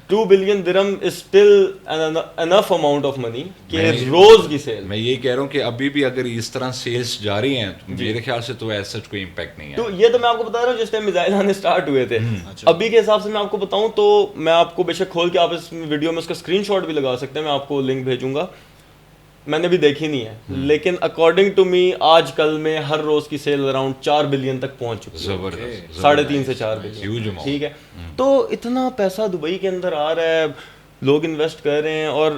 2 بلین درہم is still enough amount of money کہ روز کی سیل. میں یہ کہہ رہا ہوں کہ ابھی بھی اگر اس طرح سیلز جاری ہیں تو میرے خیال سے تو ایسا کوئی امپیکٹ نہیں ہے. تو یہ تو میں آپ کو بتا رہا ہوں جس ٹائم میزائل آنے اسٹارٹ ہوئے تھے. ابھی کے حساب سے میں آپ کو بتاؤں تو میں آپ کو بے شک کھول کے آپ اس ویڈیو میں اس کا اسکرین شاٹ بھی لگا سکتے ہیں, میں آپ کو لنک بھیجوں گا, میں نے بھی دیکھی نہیں ہے, لیکن اکارڈنگ ٹو می آج کل میں ہر روز کی سیل اراؤنڈ 4 بلین تک پہنچ چکی ہے, 3.5 سے 4 بلین, ٹھیک ہے. تو اتنا پیسہ دبئی کے اندر آ رہا ہے, لوگ انویسٹ کر رہے ہیں, اور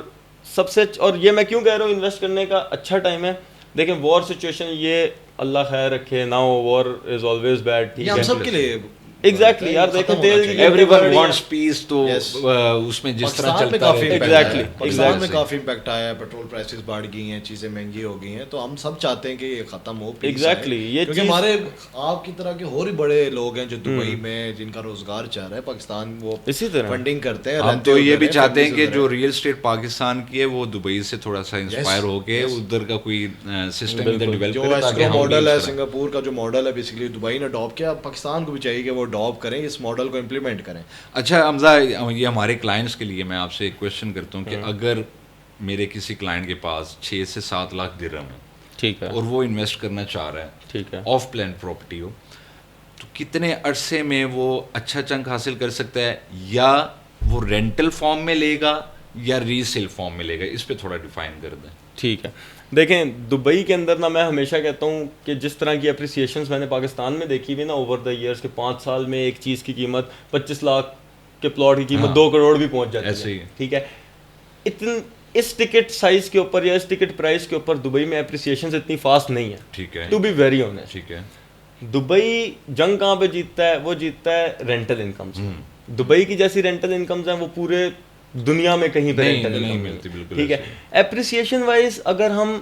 سب سے اور یہ میں کیوں کہہ رہا ہوں انویسٹ کرنے کا اچھا ٹائم ہے. دیکھیں وار سچویشن, یہ اللہ خیر رکھے, now war is always bad, ٹھیک ہے, ہم سب کے لیے ایگزیکٹلی یار دیکھیں ایوری ون وانٹس پیس, تو اس میں جس طرح چلتا ہے ایگزیکٹلی پاکستان میں کافی امپیکٹ آیا ہے, پیٹرول پرائسز بڑھ گئی ہیں, چیزیں مہنگی ہو گئی ہیں, تو ہم سب چاہتے ہیں کہ یہ ختم ہو. ایگزیکٹلی, یہ کیونکہ ہمارے آپ کی طرح کے اور ہی بڑے لوگ ہیں جو دبئی میں جن کا روزگار چاہ رہا ہے, پاکستان وہ اسی طرح فنڈنگ کرتے ہیں. ہم تو یہ بھی چاہتے ہیں کہ جو ریئل اسٹیٹ پاکستان کی ہے وہ دبئی سے تھوڑا سا انسپائر ہو کے ادھر کا کوئی سسٹم ادھر ڈیولپ جو ایسکرو ماڈل ہے سنگاپور کا, جو ماڈل ہے بیسیکلی دبئی نے اڈاپٹ کیا, پاکستان کو بھی چاہیے کہ وہ اڈاپٹ کریں, اس ماڈل کو امپلیمنٹ کریں. اچھا حمزہ, یہ ہمارے کلائنٹس کے لیے میں آپ سے ایک کویشچن کرتا ہوں کہ اگر میرے کسی کلائنٹ کے پاس 6 سے 7 لاکھ درہم ہے, ٹھیک ہے, اور وہ انویسٹ کرنا چاہ رہا ہے, ٹھیک ہے, آف پلان پراپرٹی ہو, تو کتنے عرصے میں وہ اچھا چنک حاصل کر سکتا ہے, یا وہ رینٹل فارم میں لے گا یا ریسیل فارم میں لے گا, اس پہ تھوڑا ڈیفائن کر دیں. ٹھیک ہے. دیکھیں دبئی کے اندر نا, میں ہمیشہ کہتا ہوں کہ جس طرح کی اپریسیشنز میں نے پاکستان میں دیکھی ہوئی نا اوور دا ایئرس, کہ 5 سال میں ایک چیز کی قیمت 25 لاکھ کے پلاٹ کی قیمت 2 کروڑ بھی پہنچ جاتی ہے, ٹھیک ہے. اس ٹکٹ سائز کے اوپر یا اس ٹکٹ پرائز کے اوپر دبئی میں اپریسیشنز اتنی فاسٹ نہیں ہے, ٹھیک ہے, ٹو بی ویری آنیسٹ. ٹھیک ہے. دبئی جنگ کہاں پہ جیتتا ہے, وہ جیتتا ہے رینٹل انکمز. دبئی کی جیسی رینٹل انکمز ہیں وہ پورے دنیا میں کہیں پہ رینٹل نہیں ملتی, ٹھیک ہے. اپریسیشن وائز اگر ہم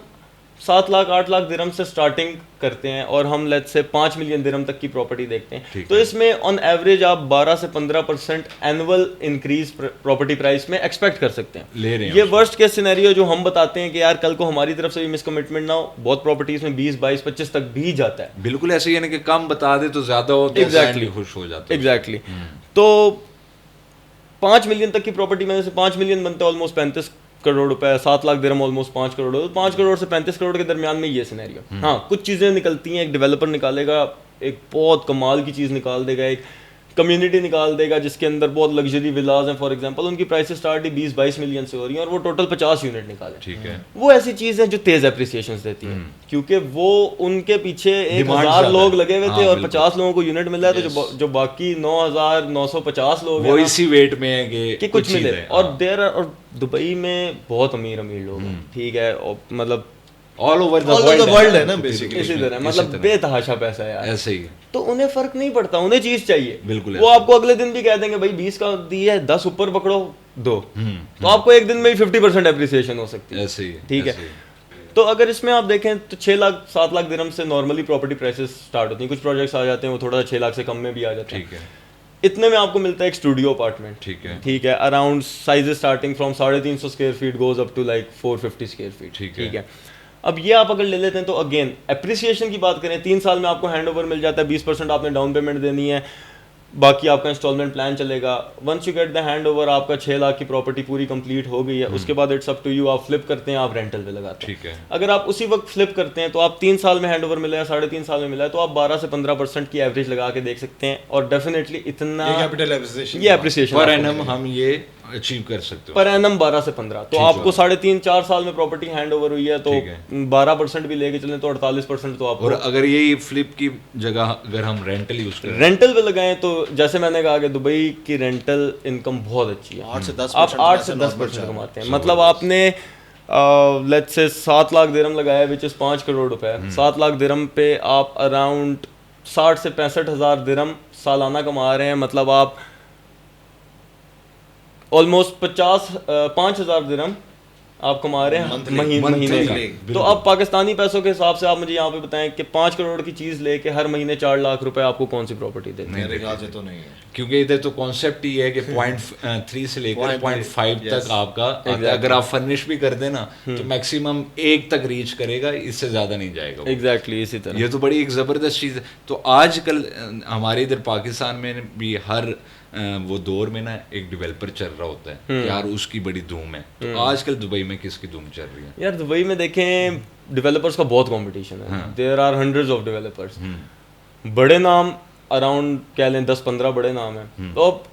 7 لاکھ 8 لاکھ درہم سے سٹارٹنگ کرتے ہیں اور ہم لیٹس سے 5 ملین درہم تک کی پراپرٹی دیکھتے ہیں, تو اس میں آن ایوریج آپ 12 سے 15% اینول انکریز پراپرٹی پرائس میں ایکسپیکٹ کر سکتے ہیں. یہ ورسٹ کیس سینیریو جو ہم بتاتے ہیں کہ یار کل کو ہماری طرف سے بھی مس کمٹمنٹ نہ ہو, بہت پراپرٹیز میں 20 22 25 تک بھی جاتا ہے. بالکل ایسے, یعنی کہ کم بتا دے تو زیادہ ہو, ایگزیکٹلی خوش ہو جاتا ہے. ایگزیکٹلی. تو 5 ملین تک کی پراپرٹی میں سے 5 ملین بنتا ہے آلموسٹ 35 کروڑ روپے, 7 لاکھ درہم آلموسٹ 5 کروڑ, 5 کروڑ سے 35 کروڑ کے درمیان میں یہ سینیریو. ہاں کچھ چیزیں نکلتی ہیں, ایک ڈیولپر نکالے گا ایک بہت کمال کی چیز نکال دے گا, ایک کمیونٹی نکال دے گا جس کے اندر بہت لگژری ولاز ہیں فار ایگزامپل, ان کی پرائسز اسٹارٹ ہی 20-22 ملین سے ہو رہی ہیں اور وہ ٹوٹل 50 یونٹ نکالے. ٹھیک ہے, وہ ایسی چیز ہے جو تیز اپریسیشنز دیتی ہیں کیونکہ وہ ان کے پیچھے 1000 لوگ لگے ہوئے تھے اور 50 لوگوں کو یونٹ ملا ہے, تو جو باقی 9950 لوگ ہیں وہ اسی ویٹ میں ہے کہ کچھ ملے. اور دبئی میں بہت امیر لوگ ہیں, ٹھیک ہے, مطلب آل اوور دا ورلڈ ہے نا بیسیکلی, اسی طرح مطلب بے تحاشا پیسہ ہے یار, ایسے ہی. تو انہیں فرق نہیں پڑتا, انہیں چیز چاہیے. بالکل, وہ آپ کو اگلے دن بھی کہہ دیں گے بھائی 20 کا دی ہے, 10 اوپر پکڑو 2, تو آپ کو ایک دن میں ہی 50% اپریسیشن ہو سکتی ہے. ایسے ہی, ٹھیک ہے. تو اگر اس میں آپ دیکھیں تو 6 لاکھ 7 لاکھ درہم سے نارملی پراپرٹی پرائسز سٹارٹ ہوتی ہیں. کچھ پروجیکٹس آ جاتے ہیں وہ تھوڑا سا 6 لاکھ سے کم میں بھی آ جاتے ہیں. ٹھیک ہے, اتنے میں آپ کو ملتا ہے ایک اسٹوڈیو اپارٹمنٹ. ٹھیک ہے, ٹھیک ہے, around size starting from 350 square feet goes up to like 450 square feet. ٹھیک ہے. اب یہ آپ اگر لے لیتے ہیں تو اگین اپریسیشن کی بات کریں, 3 سال میں آپ کو ہینڈ اوور مل جاتا ہے, 20% آپ نے ڈاؤن پیمنٹ دینی ہے, باقی آپ کا انسٹالمنٹ پلان چلے گا. Once you get the hand over, آپ کا 6 لاکھ کی پراپرٹی پوری کمپلیٹ ہو گئی ہے. اس کے بعد اٹس اپ ٹو یو, آپ فلپ کرتے ہیں, آپ رینٹل پہ لگاتے ہیں. ٹھیک ہے. اگر آپ اسی وقت فلپ کرتے ہیں تو آپ 3 سال میں ہینڈ اوور ملا ہے, 3.5 سال میں ملا ہے, تو آپ 12 سے 15% کی ایوریج لگا کے دیکھ سکتے ہیں. اور ڈیفینیٹلی اتنا یہ اپریسیشن پر اینم ہم یہ اچیو کر سکتے ہیں, پر اینم 12 سے 15. تو آپ کو 3.5-4 سال میں پراپرٹی ہینڈ اوور ہوئی ہے, تو 12% بھی لے کے چلیں تو 48% تو آپ. اور اگر یہی فلپ کی جگہ اگر ہم رینٹل یوز کریں, رینٹل پہ لگائیں, تو جیسے میں نے کہا کہ دبئی کی رینٹل انکم بہت اچھی ہے, 8 آپ 8 سے 10% کماتے ہیں. مطلب آپ نے لیٹس سے 7 لاکھ درہم لگایا وچ از 5 کروڑ روپے, 7 لاکھ درہم پہ آپ اراؤنڈ 60 سے 65 ہزار درہم سالانہ کما رہے ہیں. مطلب آپ آلموسٹ 5,000 درہم آپ کما رہے ہیں مہینے کا. تو اب پاکستانی پیسوں کے حساب سے آپ مجھے یہاں پہ بتائیں کہ 5 کروڑ کی چیز لے کے ہر مہینے 4 لاکھ روپے آپ کو کون سی پراپرٹی دیتے ہیں؟ میرے خیال سے تو نہیں ہے, کیونکہ ادھر تو کانسیپٹ یہ ہے کہ 0.3 سے لے کر 0.5 تک آپ کا, اگر آپ فرنش بھی کر دیں نا تو میکسیمم 1 تک ریچ کرے گا, اس سے زیادہ نہیں جائے گا. ایگزیکٹلی اسی طرح. یہ تو بڑی ایک زبردست چیز ہے. تو آج کل ہمارے ادھر پاکستان میں بھی ہر وہ دور میں نا ایک ڈیولپر چل رہا ہوتا ہے, یار اس کی بڑی دھوم ہے. تو آج کل دبئی میں کس کی دھوم چل رہی ہے؟ یار دبئی میں دیکھیں ڈیولپرس کا بہت کمپٹیشن ہے, there are hundreds of developers. بڑے نام اراؤنڈ کہہ لیں 10-15 بڑے نام ہیں. تو اب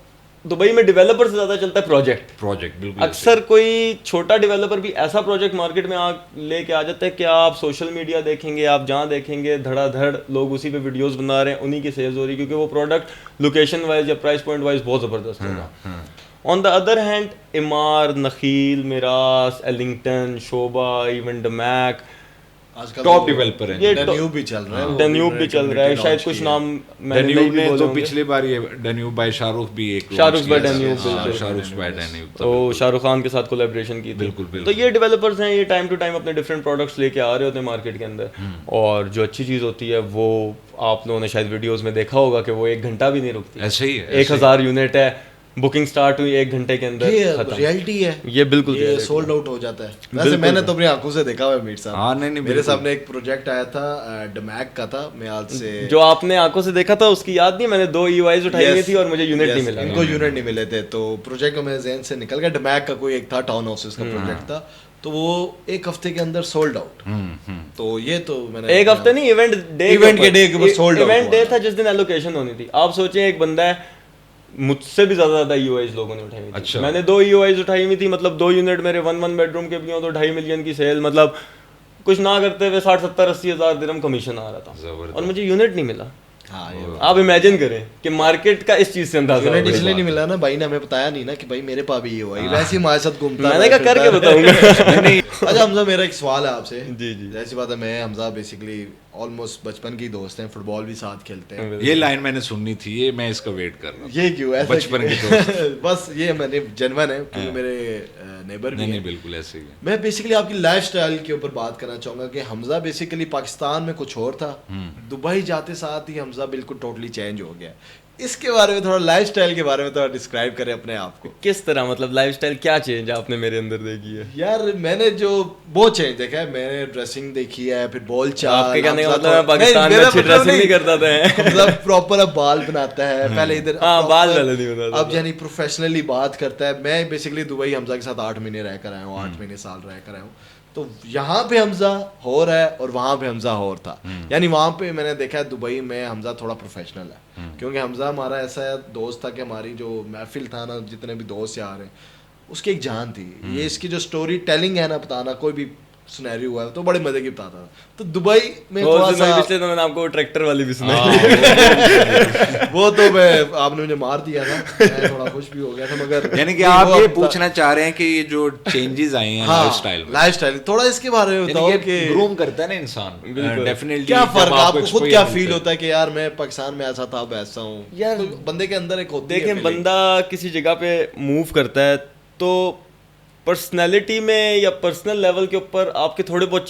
دبئی میں ڈیولپر سے زیادہ چلتا ہے پروجیکٹ. بالکل. اکثر کوئی چھوٹا ڈیولپر بھی ایسا پروجیکٹ مارکیٹ میں لے کے آ جاتا ہے کہ آپ سوشل میڈیا دیکھیں گے, آپ جہاں دیکھیں گے دھڑا دھڑ لوگ اسی پہ ویڈیوز بنا رہے ہیں, انہی کی سیلز ہو رہی ہے, کیونکہ وہ پروڈکٹ لوکیشن وائز یا پرائس پوائنٹ وائز بہت زبردست ہوگا. آن دا ادر ہینڈ امار, نخیل, میراث, ایلنگٹن, شوبا, ایون ڈمیک ٹاپ ڈیولپر ہیں. ڈینیوب بھی چل رہا ہے, ڈینیوب بھی چل رہا ہے, شاید کچھ نام ڈینیوب نے تو پچھلی بار یہ ڈینیوب بائی شاہ رخ بھی ایک شاہ رخ بائی ڈینیوب, تو شاہ رخ خان کے ساتھ کولیبریشن کی. بالکل. تو یہ ڈیولپرز ہیں, یہ ٹائم ٹو ٹائم اپنے ڈفرینٹ پروڈکٹس لے کے آ رہے ہوتے ہیں مارکیٹ کے اندر. اور جو اچھی چیز ہوتی ہے وہ آپ لوگوں نے شاید ویڈیوز میں دیکھا ہوگا کہ وہ 1 گھنٹہ بھی نہیں رکتی. ایسے ہی 1000 یونٹ ہے, بکنگ سٹارٹ ہوئی 1 گھنٹے کے اندر, یہ ریئلٹی ہے, یہ بالکل یہ سولڈ آؤٹ ہو جاتا ہے. ویسے میں نے تو اپنی آنکھوں سے دیکھا ہوا ہے میر صاحب, میرے سامنے ایک پروجیکٹ آیا تھا ڈمیک کا تھا, میں آج سے جو آپ نے آنکھوں سے دیکھا تھا اس کی یاد نہیں, میں نے 2 EOIs اٹھائی ہوئی تھی اور مجھے یونٹ نہیں ملا, ان کو یونٹ نہیں ملے تھے. تو پروجیکٹ میرے ذہن سے نکل گیا, ڈمیک کا کوئی ایک تھا ٹاؤن ہاؤسز کا پروجیکٹ تھا, تو وہ 1 ہفتے کے اندر سولڈ آؤٹ. تو یہ تو میں نے 1 ہفتے نہیں, ایونٹ کے day sold out. Event day تھا جس دن ایلوکیشن ہونی تھی. آپ سوچیں ایک بندہ ہے, مجھ سے بھی زیادہ EOIs لوگوں نے اٹھائی ہوئی تھی. میں نے 2 EOIs اٹھائی ہوئی تھی, مطلب 2 یونٹ میرے 1 بیڈ روم کے بھی ہوں تو 2.5 ملین کی سیل, مطلب کچھ نہ کرتے ہوئے 60-70-80 ہزار درہم کمیشن آ رہا تھا اور مجھے یونٹ نہیں ملا. آپ امیجن کریں کہ مارکیٹ کا اس چیز سے اندازہ. یونٹ اس لیے نہیں ملا نا, بھائی نے ہمیں بتایا نہیں نا کہ بھائی میرے پاس بھی یہ ہوا, ویسے ہی ہمارے ساتھ گھومتا. میں نے کہا کر کے بتاؤں گا. اچھا حمزہ, میرا ایک سوال ہے آپ سے. جی جی. ایسی بات ہے, میں حمزہ بیسکلی آلموسٹ بچپن کے دوست ہیں, فٹ بال بھی ساتھ کھیلتے ہیں. یہ لائن میں نے سننی تھی, یہ میں اس کا ویٹ کر رہا ہوں. یہ کیوں ایسا بچپن کے دوست. بس یہ میں نے جنون ہے کیونکہ میرے نیبر بھی نہیں ہیں. بالکل ایسے ہی ہے. میں بیسیکلی آپ کی لائف سٹائل کے اوپر بات کرنا چاہوں گا کہ حمزہ بیسیکلی پاکستان میں کچھ اور تھا, دبئی جاتے ساتھ ہی حمزہ بالکل ٹوٹلی چینج ہو گیا. اس کے بارے میں تھوڑا لائف سٹائل کے بارے میں تھوڑا ڈسکرائب کریں اپنے آپ کو. کس طرح, مطلب لائف سٹائل کیا چینج آپ نے میرے اندر دیکھی ہے؟ یار میں نے جو بہت چینج دیکھا ہے, میں نے ڈریسنگ دیکھی ہے, پھر بال چال. آپ کے کہنے کا مطلب ہے پاکستان میں اچھی ڈریسنگ نہیں کرتا تھا, مطلب پراپر اب بال بناتا ہے, پہلے ادھر بال والے نہیں بناتا, اب یعنی پروفیشنلی بات کرتا ہے. میں بیسیکلی دبئی حمزہ کے ساتھ 8 مہینے رہ کر آیا ہوں, 8 مہینے سال رہ کر آیا ہوں. تو یہاں پہ حمزہ ہو رہا ہے اور وہاں پہ حمزہ ہو تھا. یعنی وہاں پہ میں نے دیکھا ہے دبئی میں حمزہ تھوڑا پروفیشنل ہے, کیونکہ حمزہ ہمارا ایسا دوست تھا کہ ہماری جو محفل تھا نا, جتنے بھی دوست یار ہیں, اس کی ایک جان تھی. یہ اس کی جو سٹوری ٹیلنگ ہے نا, بتانا کوئی بھی سنیریو ہوا ہے تو بڑے مزے کی بتاتا تھا. تو دبئی میں تھوڑا سا پچھلے تو میں نے آپ کو ٹریکٹر والی بھی سنائی, وہ تو میں آپ نے مجھے مار دیا تھا, میں تھوڑا خوش بھی ہو گیا تھا. مگر یعنی کہ آپ یہ پوچھنا چاہ رہے ہیں کہ یہ جو چینجز آئے ہیں لائف سٹائل میں, لائف سٹائل تھوڑا اس کے بارے میں بتاؤ کہ گروم کرتا ہے نا انسان, ڈیفینیٹلی کیا فرق, آپ کو خود کیا فیل ہوتا ہے کہ یار میں پاکستان میں ایسا تھا اب ایسا ہوں. یار بندے کے اندر ایک ہوتی ہے, دیکھیں بندہ کسی جگہ پہ موو کرتا ہے تو پرسنالٹی میں یا پرسنل لیول کے اوپر آپ کے تھوڑے بہت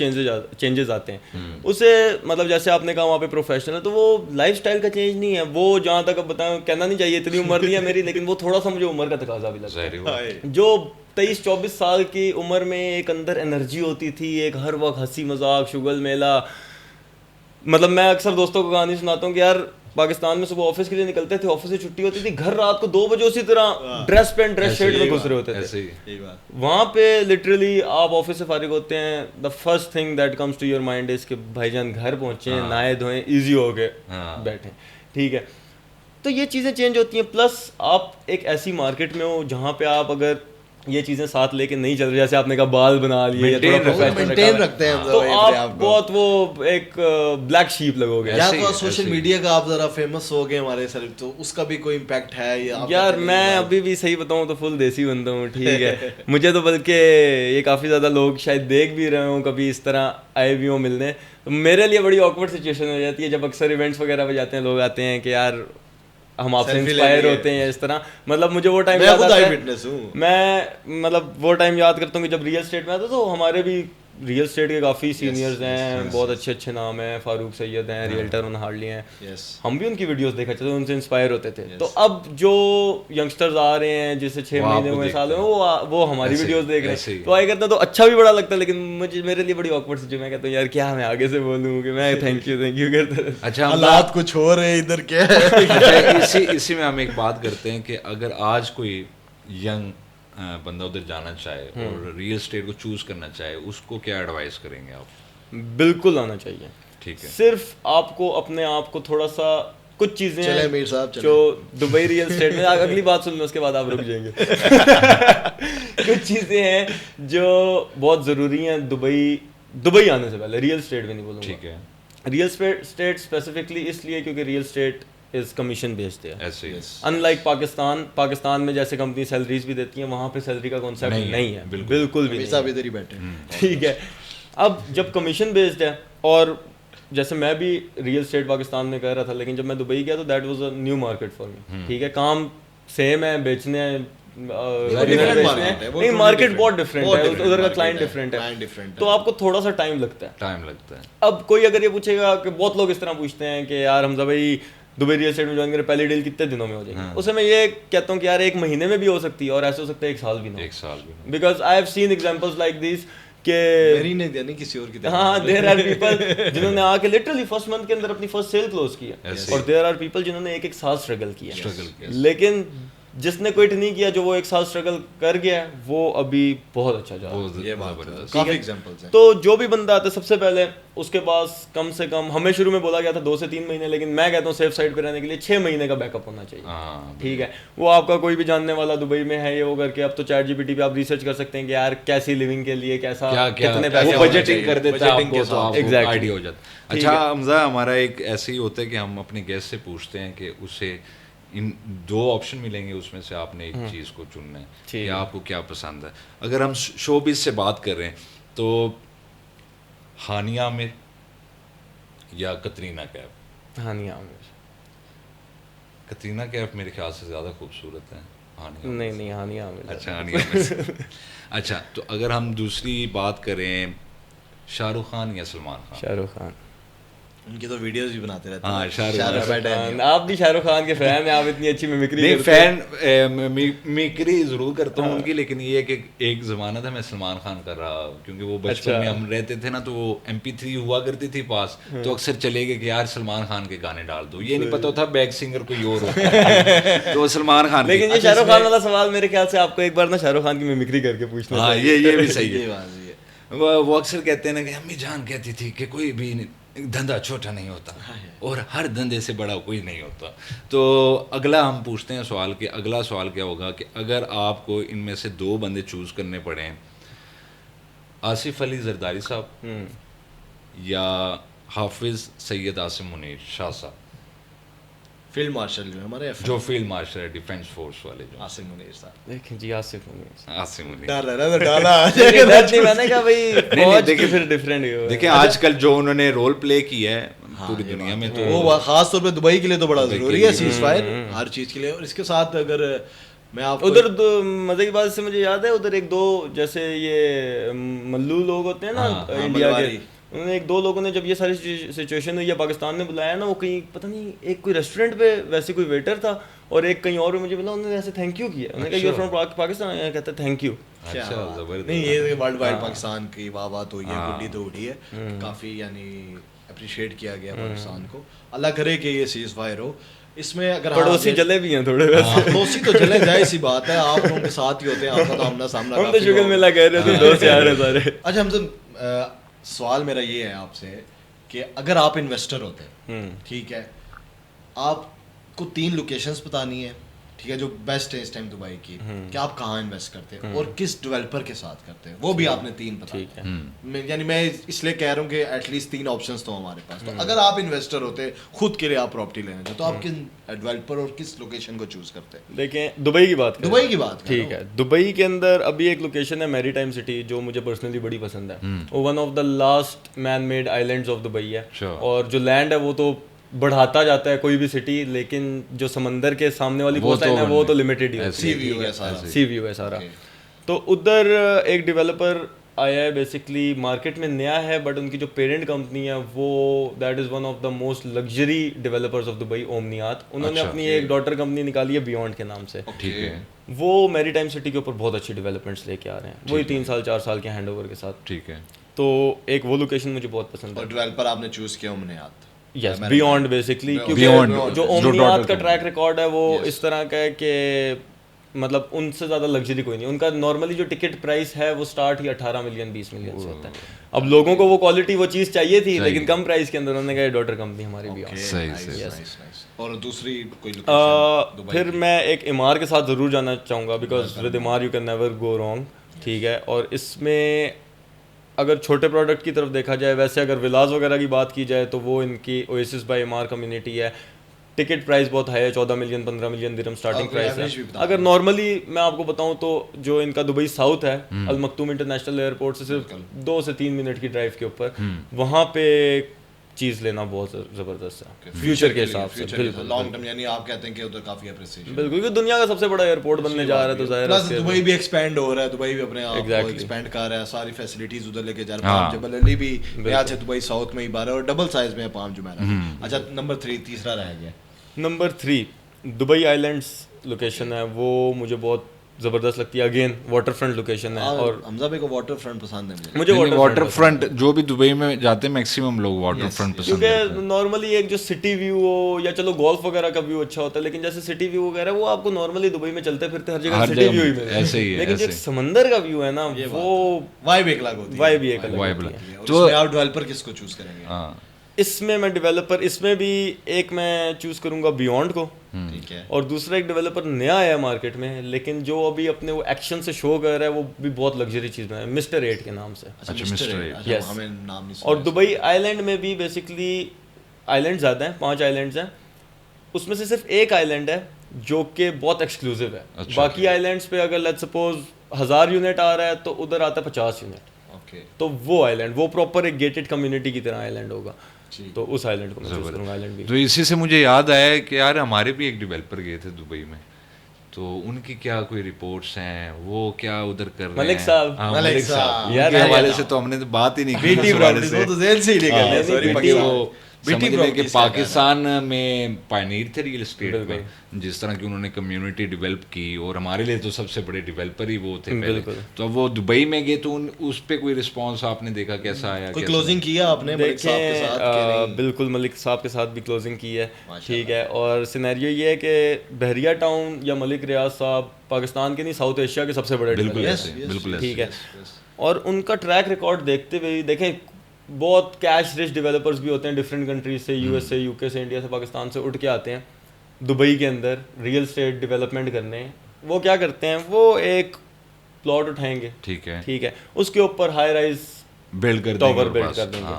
چینجز آتے ہیں. اسے مطلب جیسے آپ نے کہا وہاں پہ پروفیشنل ہے, تو وہ لائف سٹائل کا چینج نہیں ہے. وہ جہاں تک اب بتائیں, کہنا نہیں چاہیے اتنی عمر نہیں ہے میری, لیکن وہ تھوڑا سا مجھے عمر کا تقاضا بھی لگتا ہے. جو 23-24 سال کی عمر میں ایک اندر انرجی ہوتی تھی, ایک ہر وقت ہنسی مذاق شغل میلہ. مطلب میں اکثر دوستوں کو کہانی سناتا ہوں کہ یار پاکستان میں صبح آفس کے لیے نکلتے تھے, آفس سے چھٹی ہوتی تھی, گھر رات کو 2 بجے اسی طرح ڈریس پینٹ ڈریس شرٹ میں گھس رہے ہوتے تھے. وہاں پہ لٹرلی آپ آفس سے فارغ ہوتے ہیں, the first thing that comes to your mind is کہ بھائی جان گھر پہنچے, نہائے دھوئیں, ایزی ہو کے بیٹھیں, ٹھیک ہے. تو یہ چیزیں چینج ہوتی ہیں. پلس آپ ایک ایسی مارکیٹ میں ہو جہاں پہ آپ اگر یہ چیزیں ساتھ لے کے نہیں چل رہی, جیسے آپ نے کہا بال بنا لیے, مینٹین رکھتے ہیں تو آپ بہت وہ ایک بلیک شیپ لگو گے. یا تو سوشل میڈیا کا آپ ذرا فیمس ہو گئے ہمارے سر, تو اس کا بھی کوئی امپیکٹ ہے؟ یار میں ابھی بھی صحیح بتاؤں تو فل دیسی بنتا ہوں, ٹھیک ہے. مجھے تو بلکہ یہ کافی زیادہ لوگ شاید دیکھ بھی رہے ہوں, کبھی اس طرح آئے بھی ہوں ملنے, تو میرے لیے بڑی آکورڈ سچویشن ہو جاتی ہے جب اکثر ایونٹس وغیرہ پہ جاتے ہیں, لوگ آتے ہیں کہ یار ہم آپ سے انسپائر ہوتے ہیں اس طرح. مطلب مجھے وہ ٹائم یاد آتا ہے, میں مطلب وہ ٹائم یاد کرتا ہوں کہ جب ریئل اسٹیٹ میں آتا تو ہمارے بھی ریئل اسٹیٹ کے کافی سینئرز ہیں, بہت اچھے اچھے نام ہیں, فاروق سید ہیں, ریئلٹر ان ہارڈلی ہیں, ہم بھی ان کی ویڈیوز دیکھا چاہتے ہیں, ان سے انسپائر ہوتے تھے. تو اب جو ینگسٹرز آ رہے ہیں جسے 6 مہینے ہوئے سال ہوئے, وہ ہماری ویڈیوز دیکھ رہے ہیں, تو آئی کرتے ہیں تو اچھا بھی بڑا لگتا ہے, لیکن مجھے میرے لیے بڑی آکورڈ سی, میں کہتا ہوں یار کیا میں آگے سے بولوں کہ میں تھینک یو کرتا ہوں. اچھا حالات کچھ ہو رہے ادھر کیا ہے. اسی میں ہم ایک بات کرتے ہیں کہ اگر آج کوئی ینگ بندہ ادھر جانا چاہے اور ریئل اسٹیٹ کو چوز کرنا چاہے, اس کو کیا ایڈوائز کریں گے آپ؟ بالکل آنا چاہیے, ٹھیک ہے. صرف آپ کو اپنے آپ کو تھوڑا سا کچھ چیزیں جو دبئی ریئل اسٹیٹ میں, اگلی بات سن لیں اس کے بعد آپ رک جائیں گے. کچھ چیزیں ہیں جو بہت ضروری ہیں دبئی آنے سے پہلے, ریئل اسٹیٹ میں نہیں بولوں گا, ٹھیک ہے. ریئل اسٹیٹ اسپیسیفکلی اس لیے کیونکہ real state is commission based ہے, ان لائک پاکستان میں جیسے کمپنی سیلریز بھی دیتی ہیں, وہاں پہ سیلری کا کانسیپٹ نہیں ہے بالکل بھی نہیں, ٹھیک ہے. اب جب کمیشن بیسڈ ہے, اور جیسے میں بھی ریئل اسٹیٹ پاکستان میں کر رہا تھا, لیکن جب میں دبئی گیا تو that was a new market for me, ٹھیک ہے. کام سیم ہے, بیچنے ہیں, نہیں مارکیٹ بہت ڈفرینٹ ہے, ادھر کا کلائنٹ ڈفرینٹ ہے, تو آپ کو تھوڑا سا ٹائم لگتا ہے. اب کوئی اگر یہ پوچھے گا کہ بہت لوگ اس طرح پوچھتے ہیں کہ یار حمزہ بھائی دبئی ریئل اسٹیٹ میں جوائن کرے, پہلی ڈیل کتنے دنوں میں ہو جائے گی, اسے میں یہ کہتا ہوں کہ یار 1 مہینے میں بھی ہو سکتی ہے, اور ایسے ہو سکتا ہے 1 سال بھی نہ, because I have seen examples like these کہ کسی اور کی, ہاں دیر آر پیپل جنہوں نے آ کے لٹرلی فرسٹ منتھ کے اندر اپنی فرسٹ سیل کلوز کی ہے, اور دیر آر پیپل جنہوں نے 1 سال اسٹرگل کیا, لیکن جس نے کوئٹ نہیں کیا, جو وہ 1 سال اسٹرگل کر گیا ہے, وہ ابھی بہت اچھا جا رہا ہے. تو جو بھی بندہ آتا ہے سب سے پہلے اس کے پاس کم سے کم, ہمیں شروع میں بولا گیا تھا 2 سے 3 مہینے, لیکن میں کہتا ہوں سیف سائڈ پہ رہنے کے لیے 6 مہینے کا بیک اپ ہونا چاہیے, ٹھیک ہے. وہ آپ کا کوئی بھی جاننے والا دبئی میں ہے, یہ وہ کر کے, اب تو چیٹ جی پی ٹی پہ آپ ریسرچ کر سکتے ہیں کہ یار کیسی لیونگ کے لیے کیسا کتنے پیسے, بجٹنگ کر دیتا ہے آپ کو, تو آپ کو آئیڈیا ہو جاتا ہے. اچھا حمزہ, ہمارا ایک ایسے ہی ہوتا ہے کہ ہم اپنے گیسٹ سے پوچھتے ہیں کہ اسے ان 2 آپشن ملیں گے, اس میں سے آپ نے ایک چیز کو چننا ہے کہ آپ کو کیا پسند ہے. اگر ہم شو بیز سے بات کر رہے ہیں تو ہانیہ عامر یا کترینہ کیف؟ ہانیہ عامر. کترینہ کیف میرے خیال سے زیادہ خوبصورت ہے. نہیں ہانیہ عامر. اچھا ہانیہ عامر. اچھا تو اگر ہم دوسری بات کریں شاہ رخ خان یا سلمان خان؟ شاہ رخ خان. ان کی تو ویڈیوز بھی بناتے رہتے ہیں. ہاں شاہ رخ خان. آپ بھی شاہ رخ خان کے فین ہیں, آپ اتنی اچھی میمکری نہیں فین میکری ضرور کرتا ہوں ان کی, لیکن یہ کہ ایک زمانہ تھا میں سلمان خان کر رہا, کیونکہ وہ بچپن میں ہم رہتے تھے نا تو وہ MP3 ہوا کرتی تھی پاس, تو اکثر چلے گئے کہ یار سلمان خان کے گانے ڈال دو. یہ نہیں پتا تھا بیک سنگر کوئی اور ہوتا ہے تو سلمان خان. لیکن یہ شاہ رخ خان والا سوال میرے خیال سے آپ کو ایک بار نا شاہ رخ خان کی میمکری کر کے پوچھنا. ہاں یہ بھی صحیح ہے. وہ اکثر کہتے ہیں نا کہ امی جان کہتی تھی کہ کوئی بھی دھندا چھوٹا نہیں ہوتا اور ہر دھندے سے بڑا کوئی نہیں ہوتا. تو اگلا ہم پوچھتے ہیں سوال کہ اگلا سوال کیا ہوگا کہ اگر آپ کو ان میں سے 2 بندے چوز کرنے پڑیں, آصف علی زرداری صاحب یا حافظ سید عاصم منیر شاہ صاحب, فیلڈ مارشل جو ہمارے جو فیلڈ مارشل ہے ڈیفینس فورس والے, جو عاصم منیر صاحب. دیکھیں جی آصف منیر. عاصم منیر ڈر رہا ہے ڈالا. میں نے کہا بھائی فوج کی پھر ڈیفرنٹ ہے. دیکھیں آج کل جو انہوں نے رول پلے کیا ہے پوری دنیا میں, تو وہ خاص طور پہ دبئی کے لیے تو بڑا ضروری ہے سیز فائر ہر چیز کے لیے. اور اس کے ساتھ اگر میں آپ ادھر مزے کی بات سے مجھے یاد ہے, ادھر 1-2 جیسے یہ ملو لوگ ہوتے ہیں نا انڈیا کے, انہوں نے 1-2 لوگوں نے جب یہ ساری سچویشن ہوئی ہے پاکستان نے بلایا نا, وہ کہیں پتہ نہیں ایک کوئی ریسٹورینٹ پہ ویسے کوئی ویٹر تھا اور ایک کہیں اور مجھے ملا, انہوں نے ایسے تھینک یو کیا, انہوں نے کہا یو آر فرام پاکستان, کہتا ہے تھینک یو. نہیں یہ ورلڈ وائڈ پاکستان کی واہ واہ تو یہ گڈی تو اٹھی ہے کافی, یعنی اپریشیٹ کیا گیا پاکستان کو. اللہ کرے کہ یہ سیز فائر ہو. اس میں اگر پڑوسی جلے بھی ہیں تھوڑے, ویسے پڑوسی تو جلے جائے سی بات ہے, آپ لوگوں کے ساتھ ہی ہوتے ہیں, آپ کا تو آمنا سامنا. ہم تو شکل ملا کہہ رہے تھے دوست یار ہیں سارے. اچھا ہم سوال میرا یہ ہے آپ سے کہ اگر آپ انویسٹر ہوتے, ٹھیک ہے, آپ کو 3 لوکیشنز بتانی ہے, ٹھیک ہے, جو بیسٹ ہے اس ٹائم دبئی کی, کہ آپ کہاں انویسٹ کرتے ہیں اور کس ڈیولپر کے ساتھ کرتے ہیں, وہ بھی آپ نے 3 بتایا. یعنی میں اس لیے کہہ رہا ہوں کہ ایٹ لیسٹ 3 آپشنز تو ہمارے پاس. تو اگر آپ انویسٹر ہوتے خود کے لیے آپ پراپرٹی لینا چاہتے تو آپ کن ڈیولپر اور کس لوکیشن کو چوز کرتے ہیں؟ دیکھیں دبئی کی بات, دبئی کی بات ٹھیک ہے. دبئی کے اندر ابھی ایک لوکیشن ہے میری ٹائم سٹی, جو مجھے پرسنلی بڑی پسند ہے. وہ one of the last man made islands of Dubai ہے, اور جو لینڈ ہے وہ تو بڑھاتا جاتا ہے کوئی بھی سٹی, لیکن جو سمندر کے سامنے والی کوسٹ لائن ہے وہ تو لمیٹڈ ہی ہے, سی ویو ہے سارا. تو ادھر ایک ڈیولپر آیا ہے, بیسکلی مارکیٹ میں نیا ہے, بٹ ان کی جو پیرنٹ کمپنی ہے وہ that is one of the most luxury developers of Dubai, Omniyat. انہوں نے اپنی ایک ڈاٹر کمپنی نکالی ہے بیونڈ کے نام سے. وہ میری ٹائم سٹی کے اوپر بہت اچھی ڈیولپمنٹس لے کے آ رہے ہیں, وہی 3-4 سال کے ہینڈ اوور کے ساتھ. ٹھیک ہے. تو ایک وہ لوکیشن مجھے بہت پسند ہے. اور ڈیولپر آپ نے چوز کیا اومنیات. یس بیونڈ بیسکلی, کیونکہ جو اومنیات کا ٹریک ریکارڈ ہے وہ اس طرح کا ہے کہ مطلب ان سے زیادہ لگژری کوئی نہیں. ان کا نارملی جو ٹکٹ پرائس ہے وہ سٹارٹ ہی 18 ملین 20 ملین سے ہوتا ہے. اب لوگوں کو وہ کوالٹی وہ چیز چاہیے تھی, لیکن کم پرائس کے اندر انہوں نے کہا ڈاٹر کمپنی ہماری بیونڈ. اور دوسری کوئی پھر میں ایک امار کے ساتھ ضرور جانا چاہوں گا, because with Emaar you can never go wrong, ٹھیک ہے. اور اس میں اگر چھوٹے پروڈکٹ کی طرف دیکھا جائے, ویسے اگر ولاز وغیرہ کی بات کی جائے تو وہ ان کی اویسس بائی امار کمیونٹی ہے. ٹکٹ پرائس بہت ہائی ہے, 14 ملین 15 ملین درہم اسٹارٹنگ پرائس ہے. اگر نارملی میں آپ کو بتاؤں تو جو ان کا دبئی ساؤتھ ہے, المکتوم انٹرنیشنل ایئرپورٹ سے صرف 2 سے 3 منٹ کی ڈرائیو کے اوپر, وہاں پہ چیز لینا بہت زبردست ہے فیوچر کے حساب سے. بالکل لانگ ٹرم, یعنی آپ کہتے ہیں کہ ادھر کافی اپریسیشن, بالکل, کیونکہ دنیا کا سب سے بڑا ایئرپورٹ بننے جا رہا ہے, تو ظاہر ہے دبئی بھی ایکسپینڈ ہو رہا ہے, دبئی بھی اپنے آپ کو ایکسپینڈ کر رہا ہے, ساری فیسلٹیز ادھر لے کے جا رہا ہے. جبل علی بھی یہاں سے دبئی ساؤتھ میں ہی بارہ اور ڈبل سائز میں ہے پام جمیرہ. اچھا نمبر 3 تیسرا رہ گیا. نمبر 3 دبئی آئیلینڈس لوکیشن ہے, وہ مجھے بہت زبردست لگتی ہے. اگین واٹر فرنٹ لوکیشن ہے, اور حمزہ بھائی کو واٹر فرنٹ پسند ہے. مجھے واٹر فرنٹ جو بھی دبئی میں جاتے ہیں میکسیمم لوگ واٹر فرنٹ پسند کرتے ہیں, کیونکہ نارملی ایک جو سٹی ویو ہو یا چلو گولف وغیرہ کا ویو اچھا ہوتا ہے, لیکن جیسے سٹی ویو وغیرہ وہ آپ کو نارملی دبئی میں چلتے پھرتے ہر جگہ سٹی ویو ہی ملتا ہے, لیکن جو سمندر کا ویو ہے نا وہ وائب ایک الگ ہوتی ہے, وائب ایک الگ ہوتی ہے. تو آپ ڈیولپر کس کو چوز کریں گے؟ اس میں میں ڈیولپر, اس میں بھی ایک میں چوز کروں گا بیونڈ کو, ٹھیک ہے. اور دوسرا ایک ڈیولپر نیا آیا مارکیٹ میں, لیکن جو ابھی اپنے وہ ایکشن سے شو کر رہا ہے, وہ بھی بہت لگژری چیز میں ہے, مسٹر 8 کے نام سے. اور دبئی آئیلینڈ میں بھی بیسکلی آئیلینڈ زیادہ ہیں, 5 آئیلینڈز ہیں, اس میں سے صرف ایک آئیلینڈ ہے جو کہ بہت ایکسکلوسیو ہے. باقی آئیلینڈس پہ اگر لیٹس سپوز 1000 یونٹ آ رہا ہے تو ادھر آتا ہے 50 یونٹ. تو وہ آئیلینڈ وہ پراپر ایک گیٹڈ کمیونٹی کی طرح آئیلینڈ ہوگا. تو اس آئی لینڈ کو میں چوز کروں گا. آئی لینڈ بھی تو اسی سے مجھے یاد آیا کہ یار ہمارے بھی ایک ڈیولپر گئے تھے دبئی میں, تو ان کی کیا کوئی رپورٹس ہیں, وہ کیا ادھر کر رہے ہیں. ملک صاحب, ہاں, ملک ملک صاحب. صاحب یار کے حوالے سے تو ہم نے تو بات ہی نہیں کی اس حوالے سے. وہ تو ذہن سے ہی نکل گیا. سوری وہ سمجھ لیں کہ پاکستان میں پائنیر تھے ریئل اسٹیٹ میں, جس طرح کی انہوں نے کمیونٹی ڈیولپ کی, اور ہمارے لیے تو سب سے بڑے ڈیولپر ہی وہ تھے پہلے. تو اب وہ دبئی میں گئے تو اس پہ کوئی رسپانس آپ نے دیکھا کیسا آیا؟ کوئی کلوزنگ کیا آپ نے ملک صاحب کے ساتھ؟ بالکل, ملک صاحب کے ساتھ بھی کلوزنگ کی ہے. ٹھیک ہے, اور سینیریو یہ ہے کہ بحریہ ٹاؤن یا ملک ریاض صاحب پاکستان کے نہیں ساؤتھ ایشیا کے سب سے بڑے بالکل. ٹھیک ہے, اور ان کا ٹریک ریکارڈ دیکھتے ہوئے دیکھیں بہت کیش رچ ڈیولپرز بھی ہوتے ہیں ڈفرینٹ کنٹریز سے, یو ایس سے, یو کے سے, انڈیا سے, پاکستان سے اٹھ کے آتے ہیں دبئی کے اندر ریئل اسٹیٹ ڈیولپمنٹ کرنے. وہ کیا کرتے ہیں, وہ ایک پلاٹ اٹھائیں گے, ٹھیک ہے, اس کے اوپر ہائی رائز بلڈ کر ٹاور بلڈ کر دیں گے.